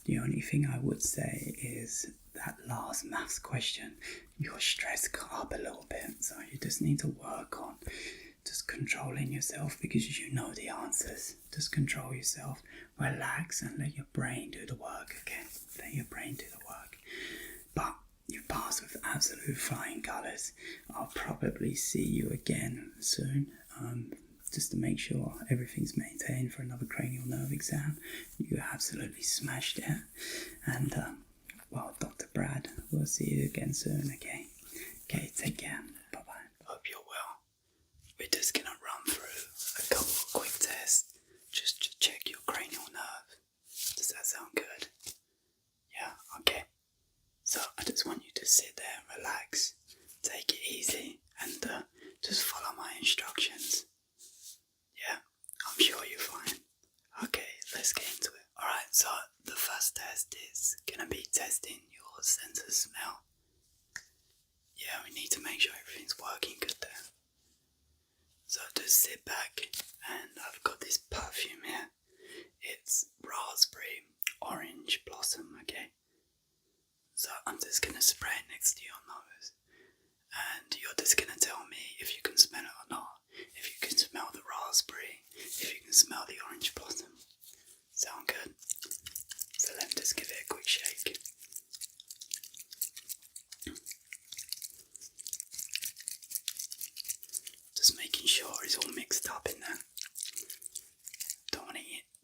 The only thing I would say is that last maths question, your stress got up a little bit. So you just need to work on just controlling yourself because you know the answers. Just control yourself, relax and let your brain do the work, okay? Let your brain do the work. But you passed with absolute flying colours. I'll probably see you again soon, just to make sure everything's maintained for another cranial nerve exam. You absolutely smashed it. And, well, Dr. Brad, we'll see you again soon, okay? Okay, take care. Bye-bye. Hope you're well. We're just gonna run through a couple of quick tests just to check your cranial nerve. Does that sound good? Yeah, okay. So I just want you to sit there and relax, take it easy, and just follow my instructions. Yeah, I'm sure you're fine. Okay, let's get into it. Alright, so the first test is gonna be testing your sense of smell. Yeah, we need to make sure everything's working good there. So just sit back, and I've got this perfume here. It's raspberry orange blossom, okay? So I'm just gonna spray it next to your nose, and you're just gonna tell me if you can smell it or not. If you can smell the raspberry, if you can smell the orange blossom. Sound good? So let me just give it a quick shake. Just making sure it's all mixed up in there.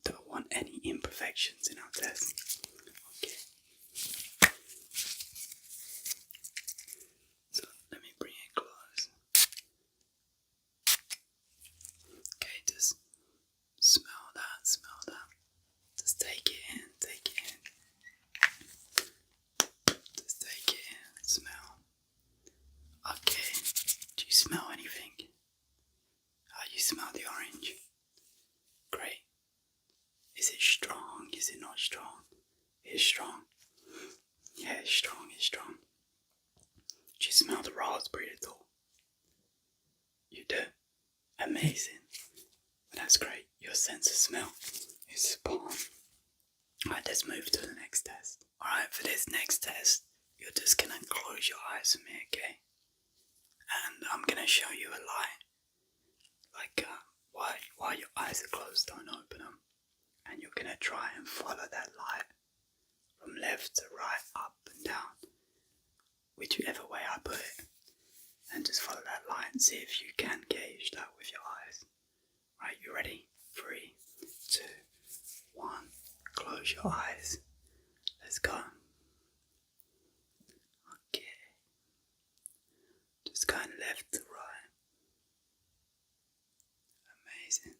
Don't want any imperfections in our test. Okay. So let me bring it close. Okay, just smell that. Just take it in. Just take it in, smell. Okay, do you smell anything? You smell the orange. Great. Is it strong? Is it not strong? It's strong. Yeah, it's strong. Do you smell the raspberry at all? You do? Amazing. That's great. Your sense of smell is spot on. Alright, let's move to the next test. Alright, for this next test, you're just gonna close your eyes for me, okay? And I'm gonna show you a light. Like, while your eyes are closed, don't open them. And you're gonna try and follow that light from left to right, up and down, whichever way I put it. And just follow that light and see if you can gauge that with your eyes. Right, you ready? 3, 2, 1. Close your eyes. Let's go. Okay. Just going left to right. Amazing.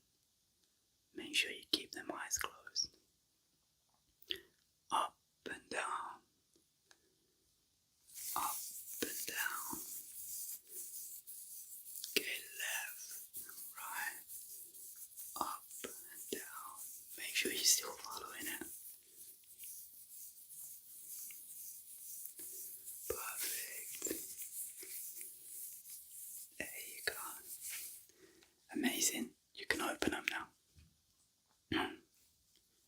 Make sure you keep them eyes closed. Up and down. Up and down. Okay, left and right. Up and down. Make sure you're still following it. Perfect. There you go. Amazing. You can open them now.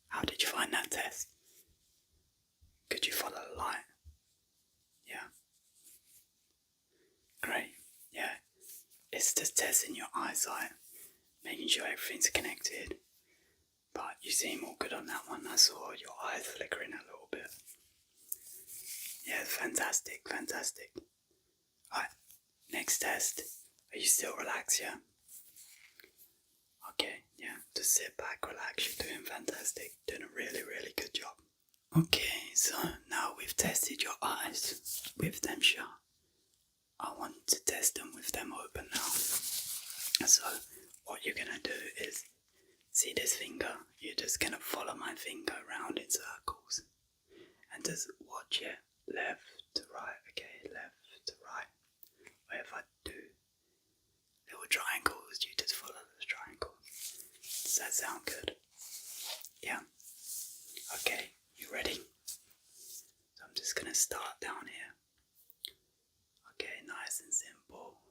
How did you find that test? Could you follow the light? Yeah. Great. Yeah. It's just testing your eyesight, making sure everything's connected. But you seem all good on that one. I saw your eyes flickering a little bit. Yeah, fantastic. Alright, next test. Are you still relaxed, yeah? Okay, yeah, just sit back, relax. You're doing fantastic. Doing a really good job. Okay, so now we've tested your eyes with them shut. I want to test them with them open now. So what you're gonna do is, see this finger? You're just gonna follow my finger around in circles. and just watch it left to right, okay, left to right. Or if I do little triangles, you just follow those triangles. Does that sound good? Yeah. Okay, you ready? So I'm just gonna start down here. Okay, nice and simple.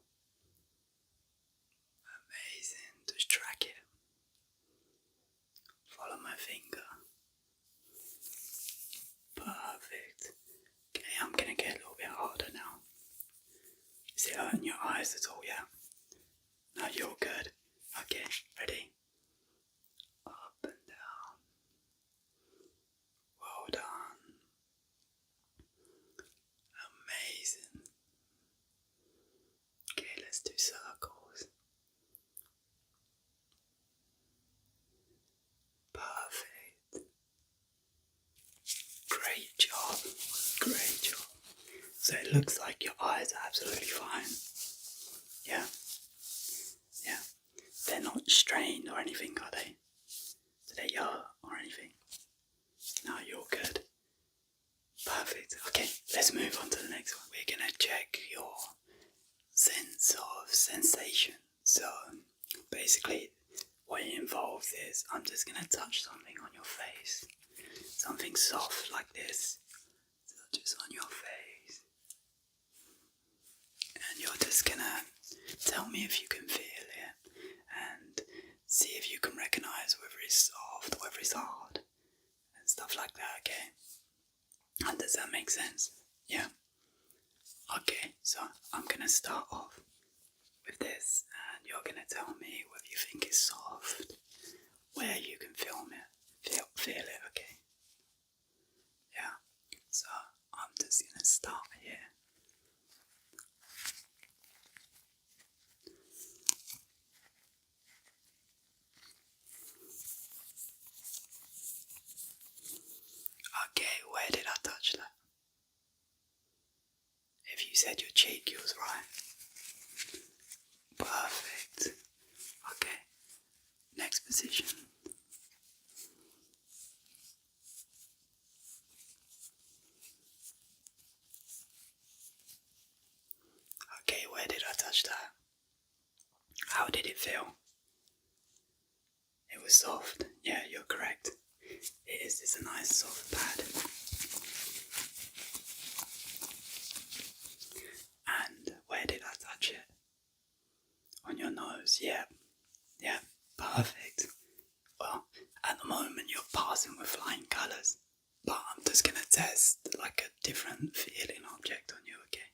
Amazing. Just track it. Follow my finger. Perfect. Okay, I'm gonna get a little bit harder now. Is it hurting your eyes at all? Yeah. No, you're good. Okay, ready? Up and down. Well done. Amazing. Okay, let's do circles. Perfect. Great job. Great job. So it looks like your eyes are absolutely fine. Yeah. Yeah. They're not strained or anything, are they? Do they hurt or anything? No, you're good. Perfect. Okay, let's move on to the next one. We're gonna check your sense of sensation. So basically what it involves is I'm just gonna touch something on your face. Something soft like this. So just on your face. And you're just gonna tell me if you can feel it and see if you can recognize whether it's soft, whether it's hard, and stuff like that, okay? And does that make sense? Yeah? Okay, so I'm gonna start off with this, and you're gonna tell me whether you think it's soft, where you can feel it, okay? Yeah, so I'm just gonna start here. Okay, where did I touch that? If you said your cheek, you was right. Perfect. Okay, next position. Okay, where did I touch that? How did it feel? It was soft. Yeah, you're correct. It is. It's a nice soft pad. And where did I touch it? On your nose. Yeah. Yeah. Perfect. Well, at the moment you're passing with flying colours, but I'm just gonna test like a different feeling object on you. Okay.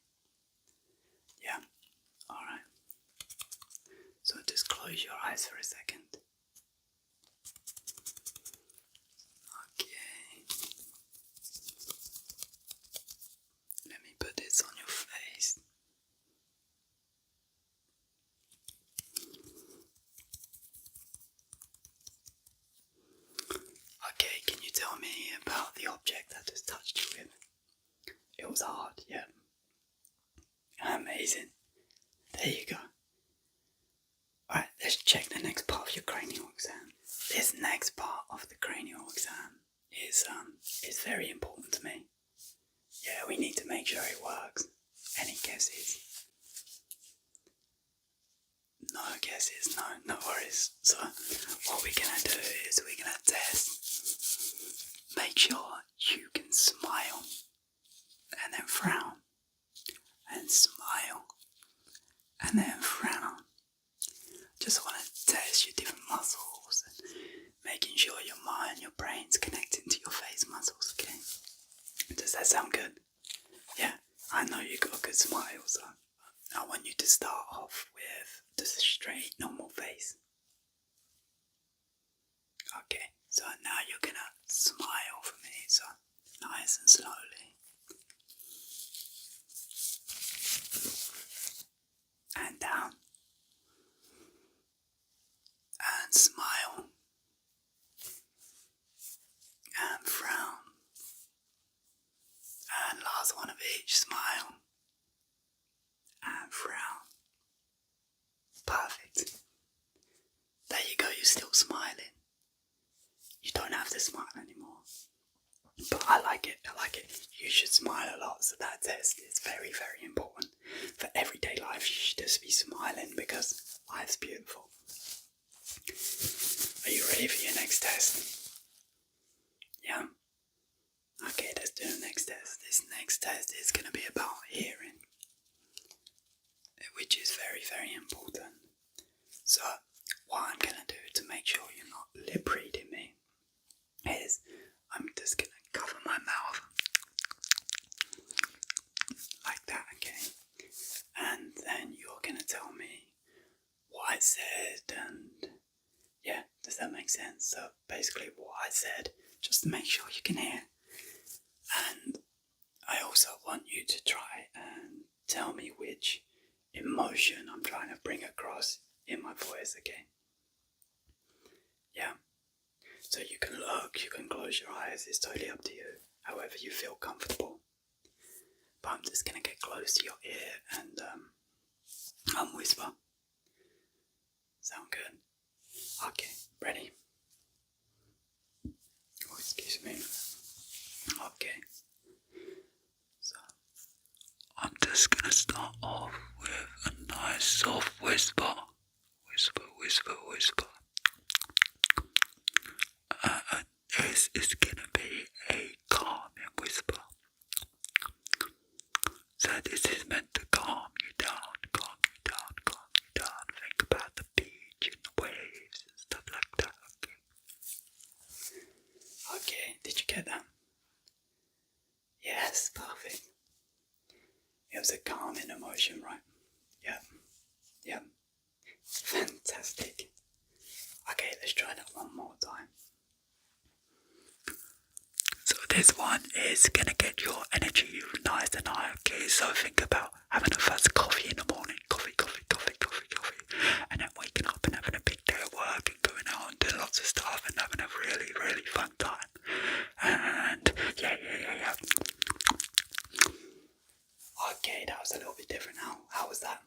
Yeah. All right. So just close your eyes for a second. Okay. Let me put this on your face. Okay, can you tell me about the object I just touched you with? It was hard, yeah. Amazing. There you go. Alright, let's check the next part of your cranial exam. This next part of the cranial exam is very important to me. Yeah, we need to make sure it works. Any guesses? No guesses, no worries. So, what we're gonna do is we're gonna test. Make sure you can smile and then frown. And smile and then frown. Just want to test your different muscles and making sure your mind, your brain's connecting to your face muscles, okay? Does that sound good? Yeah, I know you got a good smile, so I want you to start off with just a straight, normal face. Okay, so now you're gonna smile for me, so nice and slowly. And down. And smile. And frown. And last one of each, smile. And frown. Perfect. There you go, you're still smiling. You don't have to smile anymore. But I like it. You should smile a lot, so that test is very, very important. For everyday life, you should just be smiling because life's beautiful. Are you ready for your next test? Yeah? Okay, let's do the next test. This next test is going to be about hearing, which is very, very important. So, what I'm going to do to make sure you're not lip reading me is I'm just going to cover my mouth like that, okay? And then you're going to tell me what I said, and yeah, does that make sense? So basically what I said, just to make sure you can hear. And I also want you to try and tell me which emotion I'm trying to bring across in my voice, okay? Yeah. So you can look, you can close your eyes, it's totally up to you, however you feel comfortable. But I'm just gonna get close to your ear and whisper. Sound good? Okay, ready? Oh, excuse me. Okay. So I'm just gonna start off with a nice soft whisper. Whisper, whisper, whisper. This is gonna be a calming whisper. So this is meant to calm you down, calm you down, calm you down. Think about the beach and the waves and stuff like that, okay? Okay, did you get that? Yes, perfect. It was a calming emotion, right? Yep, yep. Fantastic. Okay, let's try that one more time. So this one is gonna get your energy nice and high, okay? So think about having a first coffee in the morning, coffee, and then waking up and having a big day at work and going out and doing lots of stuff and having a really, really fun time. And yeah. Okay, that was a little bit different. How was that?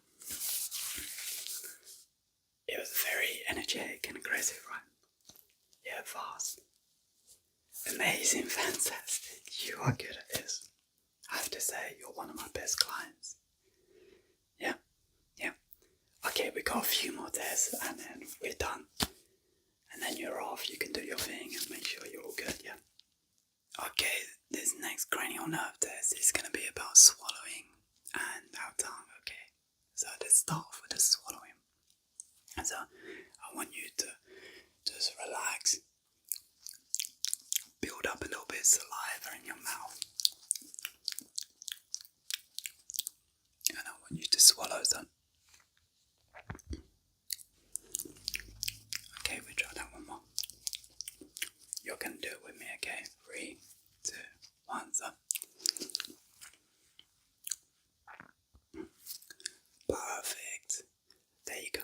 It was very energetic and aggressive, right? Yeah, fast. Amazing, fantastic. You are good at this. I have to say, you're one of my best clients. Yeah. Okay, we got a few more tests and then we're done. And then you're off, you can do your thing and make sure you're all good, yeah? Okay, this next cranial nerve test is going to be about swallowing and our tongue, okay? So let's start off with the swallowing. And so I want you to just relax. Build up a little bit of saliva in your mouth. And I want you to swallow some. Okay, we try that one more. You're going to do it with me, okay? 3, 2, 1, so. Perfect. There you go.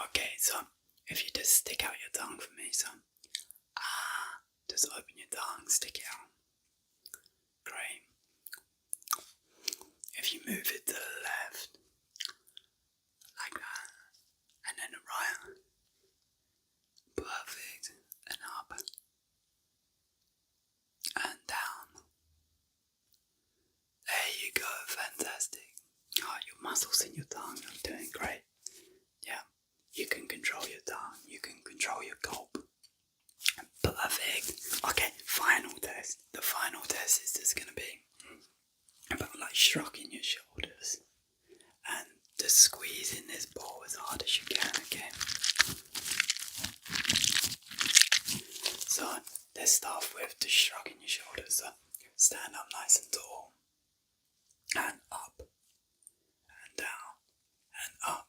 Okay, so if you just stick out your tongue for me, so. Just open your tongue, stick it out. Great. If you move it to the left, like that, and then the right, perfect, and up, and down. There you go, fantastic. Oh, your muscles in your tongue are doing great. Yeah, you can control your tongue, you can control your gulp. Perfect. Okay, final test. The final test is just going to be about like shrugging your shoulders and just squeezing this ball as hard as you can, okay? So let's start with just shrugging your shoulders. So stand up nice and tall and up and down and up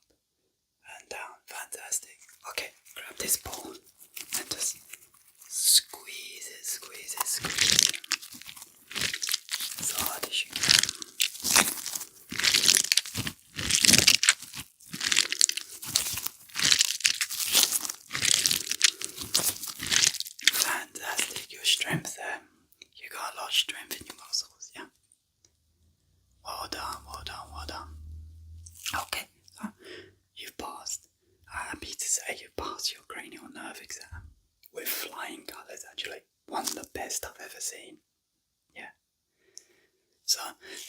and down. Fantastic. Okay, grab this ball and just squeeze it as hard as you can. Fantastic, your strength there. You got a lot of strength in your muscles, yeah? Well done. ever seen. Yeah. So,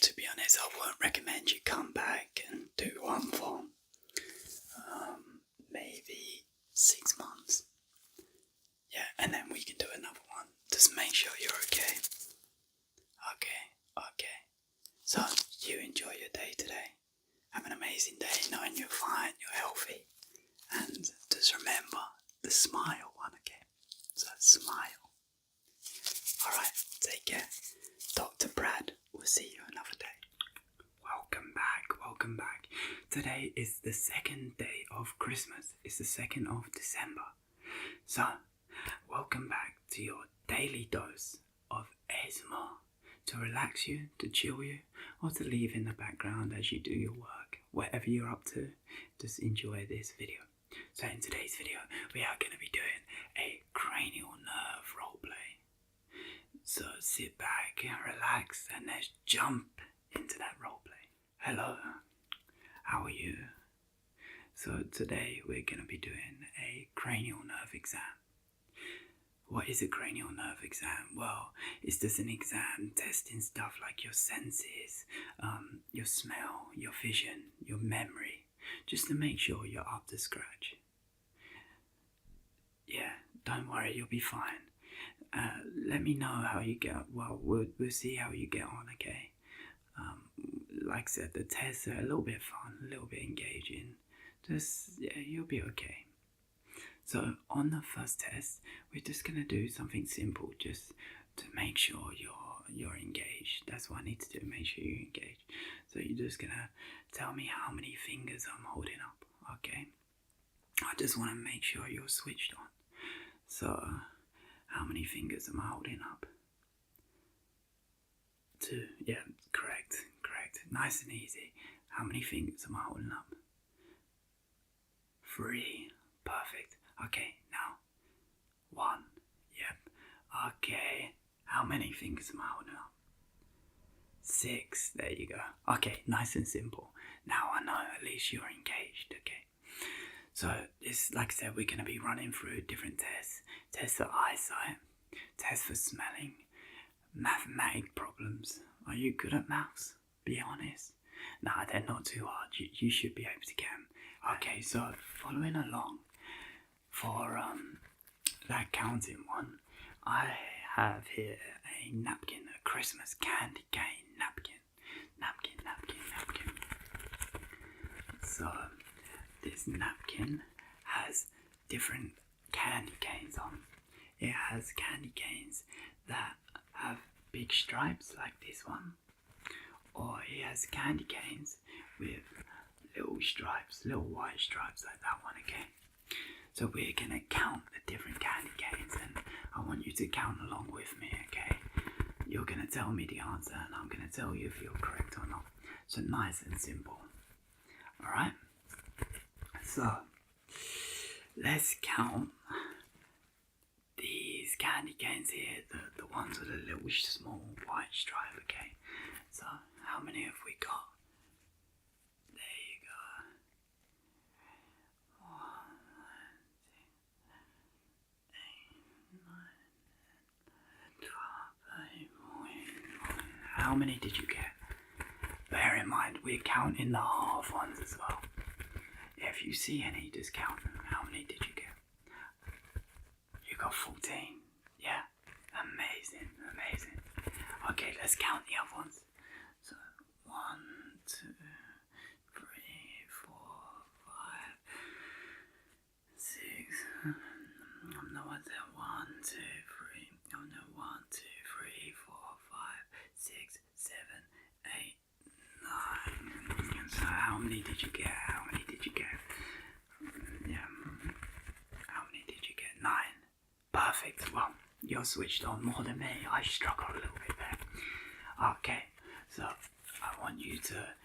to be honest, I won't recommend you come back and do one for maybe 6 months. Yeah, and then we can do another one. Just make sure you're okay. Okay. So, you enjoy your day today. Have an amazing day knowing you're fine, you're healthy. And just remember the smile one, okay? So, smile. Alright, take care. Dr. Brad will see you another day. Welcome back. Today is the second day of Christmas. It's the 2nd of December. So, welcome back to your daily dose of ASMR to relax you, to chill you, or to leave in the background as you do your work. Whatever you're up to, just enjoy this video. So in today's video, we are going to be doing a cranial nerve roleplay. So sit back and relax and let's jump into that roleplay. Hello, how are you? So today we're going to be doing a cranial nerve exam. What is a cranial nerve exam? Well, it's just an exam testing stuff like your senses, your smell, your vision, your memory, just to make sure you're up to scratch. Yeah, don't worry, you'll be fine. Let me know how you get. Well, we'll see how you get on, okay? Like I said, the tests are a little bit fun, a little bit engaging. You'll be okay. So on the first test, we're just gonna do something simple, just to make sure you're engaged. That's what I need to do, make sure you're engaged. So you're just gonna tell me how many fingers I'm holding up, okay? I just want to make sure you're switched on. So, how many fingers am I holding up? 2, yeah, correct. Nice and easy. How many fingers am I holding up? 3, perfect. Okay, now 1, yep. Okay, how many fingers am I holding up? 6, there you go. Okay, nice and simple. Now I know at least you're engaged, okay? So this, like I said, we're going to be running through different tests. Tests for eyesight, tests for smelling, mathematic problems. Are you good at maths? Be honest. Nah, they're not too hard. You should be able to get them. Okay, so following along for that counting one, I have here a napkin, a Christmas candy cane napkin. Napkin. So this napkin has different candy canes on. It has candy canes that have big stripes like this one, or it has candy canes with little stripes, little white stripes like that one, okay? So we're gonna count the different candy canes and I want you to count along with me, okay? You're gonna tell me the answer and I'm gonna tell you if you're correct or not. So nice and simple. Alright? So, let's count these candy canes here, the ones with a little small white stripe, okay? So, how many have we got? There you go. 1, 2, 3, 4, 5. How many did you get? Bear in mind, we're counting the half ones as well. If you see any, just count them. How many did you get? You got 14. Yeah? Amazing. Okay, let's count the other ones. So, 1, 2, 3, 4, 5, 6. No one's there. 1, 2, 3. Oh no, 1, 2, 3, 4, 5, 6, 7, 8, 9. So how many did you get? Yeah. How many did you get? 9. Perfect. Well, you're switched on more than me. I struggle a little bit there. Okay, so I want you to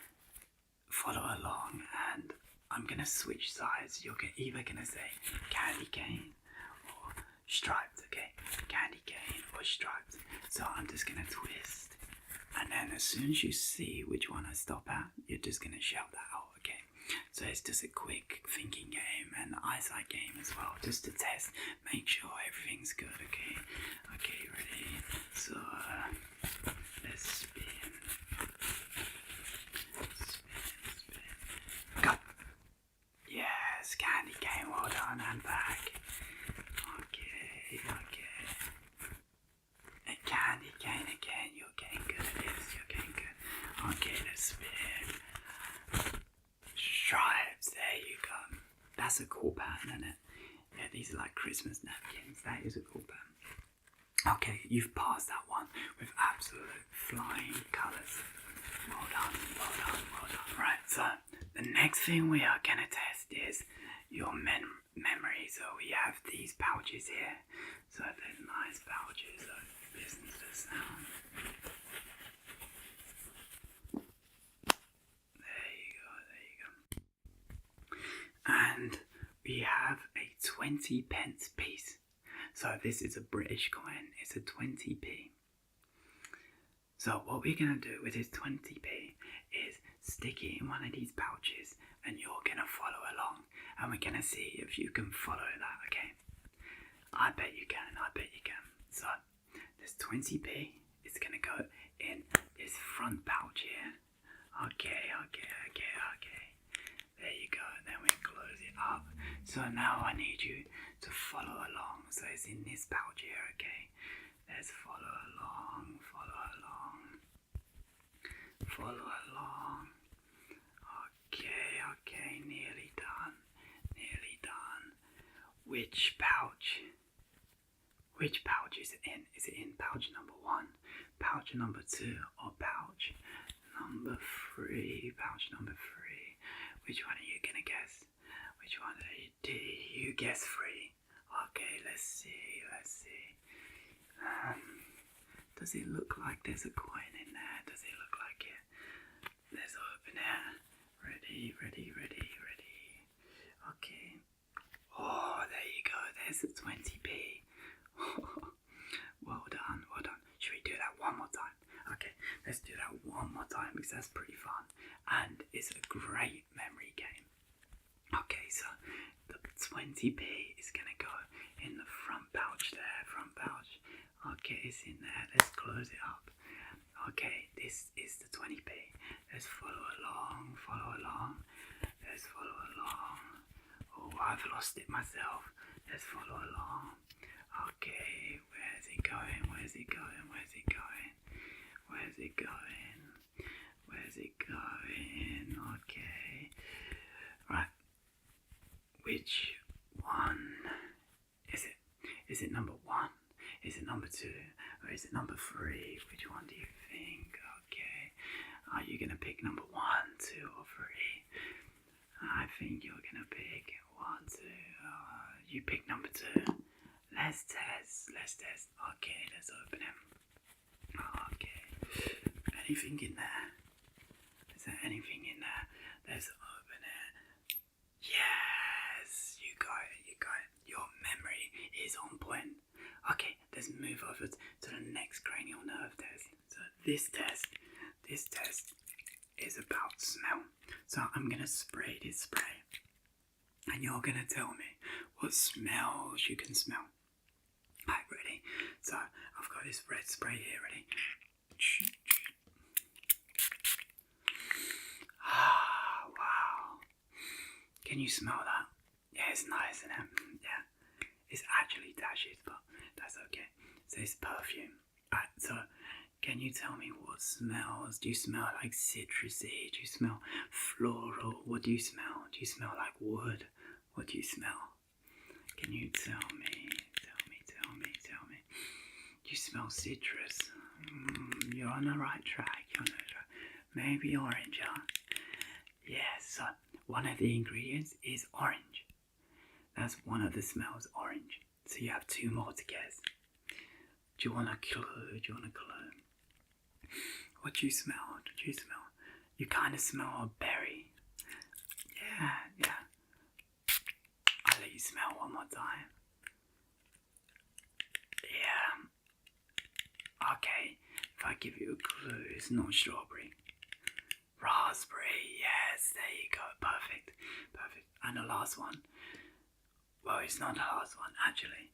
follow along and I'm going to switch sides. You're either going to say candy cane or striped, okay? Candy cane or striped. So I'm just going to twist. And then as soon as you see which one I stop at, you're just going to shout that out, okay? So it's just a quick thinking game and eyesight game as well, just to test, make sure everything's good. Okay, okay, ready? So let's spin, spin. Go. Yes, candy cane. Well done, and back. Okay, okay. And candy cane again. You're getting good at this. You're getting good. Okay, let's spin. Stripes. There you go. That's a cool pattern, isn't it? Yeah, these are like Christmas napkins. That is a cool pattern. Okay, you've passed that one with absolute flying colours. Well done, well done, well done. Right, so the next thing we are going to test is your memory. So we have these pouches here. So they're nice pouches. So listen to the sound. There you go, there you go. And we have a 20p piece. So this is a British coin. It's a 20p. So what we're going to do with this 20p is stick it in one of these pouches and you're going to follow along. And we're going to see if you can follow that, okay? I bet you can, I bet you can. So this 20p is going to go in this front pouch here. Okay, okay, okay, okay. There you go. Then we close it up. So now I need you to follow along. So it's in this pouch here, okay? Let's follow along, follow along, follow along. Okay, okay, nearly done, nearly done. Which pouch is it in? Is it in pouch number 1, pouch number 2, or pouch number 3? Pouch number 3. Which one are you gonna guess? Which one are you? Do you guess 3? Okay, let's see, let's see. Does it look like there's a coin in there? Does it look like it? Let's open it. Ready, ready, ready, ready. Okay. Oh, there you go. There's a 20p. Well done, well done. Should we do that one more time? Okay, let's do that one more time because that's pretty fun. And it's a great memory game. Okay, so the 20p is going to go in the front pouch there, front pouch. Okay, it's in there. Let's close it up. Okay, this is the 20p. Let's follow along, follow along. Let's follow along. Oh, I've lost it myself. Let's follow along. Okay, where's it going? Where's it going? Where's it going? Where's it going? Where's it going? Okay. Right. Which one is it? Is it number 1? Is it number 2? Or is it number 3? Which one do you think? Okay. Are you going to pick number 1, 2, or 3? I think you're going to pick 1, 2. You pick number 2. Let's test. Let's test. Okay, let's open it. Okay. Anything in there? Is there anything in there? Let's open it. Yes! You got it. You got it. Your memory is on point. Okay, let's move over to the next cranial nerve test. So this test is about smell. So I'm going to spray this spray. And you're going to tell me what smells you can smell. Alright, ready? So I've got this red spray here, ready? Ah, wow. Can you smell that? Yeah, it's nice, isn't it? Yeah. It's actually dashes, but that's okay. So it's perfume. Alright, so can you tell me what smells? Do you smell like citrusy? Do you smell floral? What do you smell? Do you smell like wood? What do you smell? Can you tell me? Tell me. Do you smell citrus? You're on the right track. You're on the right track. Maybe orange, huh? Yes, so one of the ingredients is orange. That's one of the smells, orange. So you have 2 more to guess. Do you want a clue? What do you smell? You kind of smell a berry. Yeah. I'll let you smell one more time. Yeah. Okay, if I give you a clue, it's not strawberry. Raspberry, yes, there you go. Perfect. Perfect. And the last one. Well, it's not the last one, actually.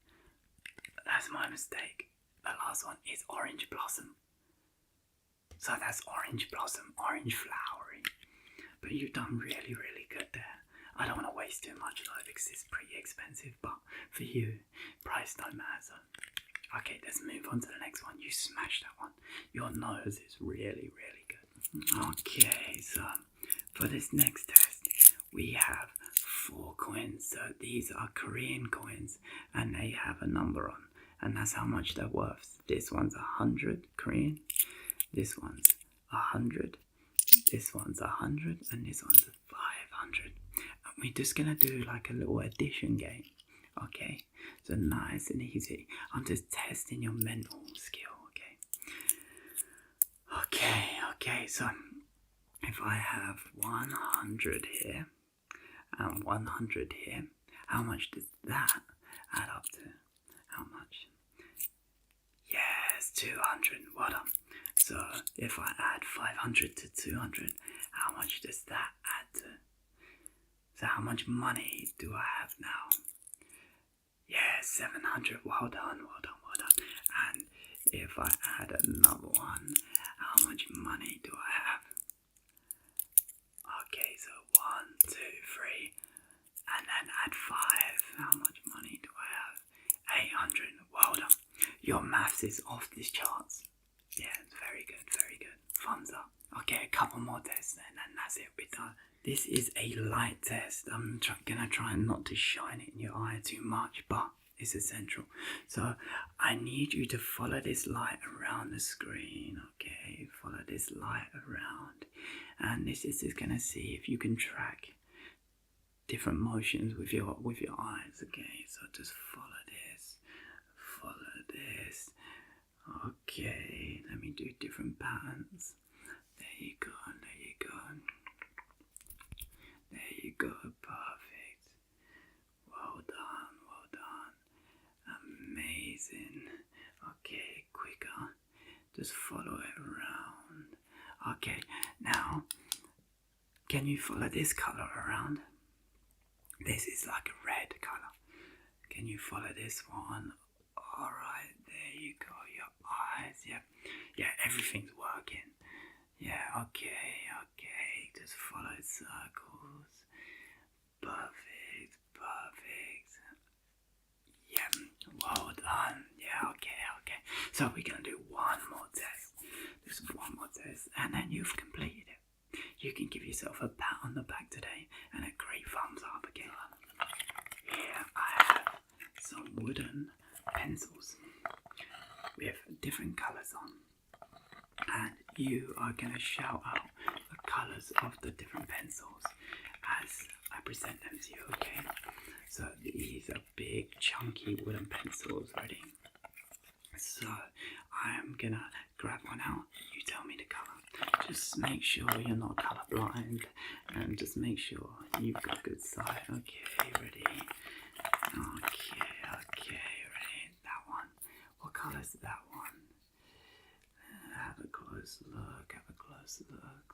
That's my mistake. The last one is orange blossom. So that's orange blossom, orange flowery. But you've done really, really good there. I don't want to waste too much though because it's pretty expensive, but for you, price don't matter. Okay, let's move on to the next one. You smashed that one. Your nose is really, really good. Okay, so for this next test, we have 4 coins. So these are Korean coins and they have a number on, and that's how much they're worth. This one's 100 Korean, this one's 100, this one's 100, and this one's 500. And we're just gonna do like a little addition game. Okay, so nice and easy. I'm just testing your mental skill. Okay, so if I have 100 here and 100 here, how much does that add up to? How much? Yes, 200. Well done. So if I add 500 to 200, how much does that add to? So how much money do I have now? Yeah, 700. Well done. And if I add another one, how much money do I have? Okay, so 1, 2, 3, and then add 5. How much money do I have? 800. Well done. Your maths is off these charts. Yeah, very good. Thumbs up. Okay, a couple more tests then, and that's it. We're done. This is a light test. I'm gonna try not to shine it in your eye too much, but it's essential. So I need you to follow this light around the screen. Okay, follow this light around, and this is just gonna see if you can track different motions with your eyes. Okay, so just follow this. Okay, let me do different patterns. There you go. Perfect. Well done. Amazing. Okay, quicker. Just follow it around. Okay, now, can you follow this color around? This is like a red color. Can you follow this one? Alright, there you go. Your eyes. Yeah, everything's working. Yeah, okay. Just follow circles. Perfect. Yeah, well done. Yeah, okay. So we're gonna do one more test. Just one more test, and then you've completed it. You can give yourself a pat on the back today and a great thumbs up again. Here I have some wooden pencils with different colours on, and you are going to shout out the colours of the different pencils as I present them to you, okay? So these are big chunky wooden pencils. Ready? So I'm going to grab one out, you tell me the colour. Just make sure you're not colour blind, and just make sure you've got good sight. Okay, ready? Okay, ready? That one. What colour is that one? Have a close look.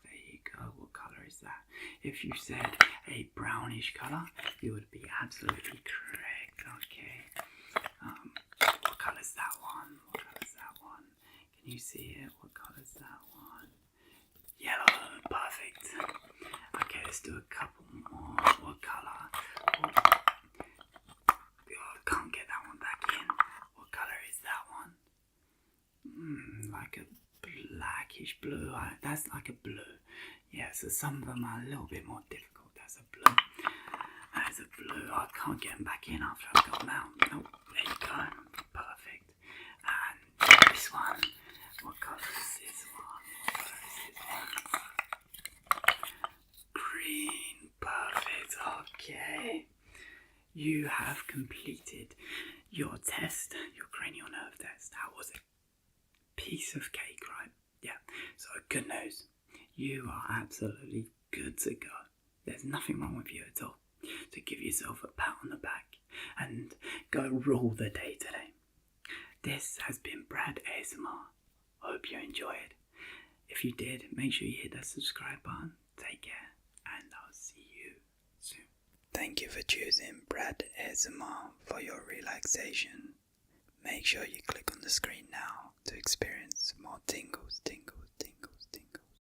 There you go. What colour is that? If you said a brownish colour, you would be absolutely correct. Okay. What colour is that one? Can you see it? What colour is that one? Yellow. Perfect. Okay, let's do a couple more. What colour? Can't get that one back in. What colour is that one? Like a blackish blue. That's like a blue. Yeah, so some of them are a little bit more difficult. That's a blue. I can't get them back in after I've got them out. Oh, there you go. Perfect. And this one. What colour is this one? Green. Perfect. Okay. You have completed your test, your cranial nerve test. How was it? Piece of cake, right? Yeah. So good news. You are absolutely good to go. There's nothing wrong with you at all. So give yourself a pat on the back and go rule the day today. This has been Brad ASMR. Hope you enjoyed. If you did, make sure you hit that subscribe button. Take care, and I'll see you. choosing Brad ASMR for your relaxation. Make sure you click on the screen now to experience more tingles, tingles,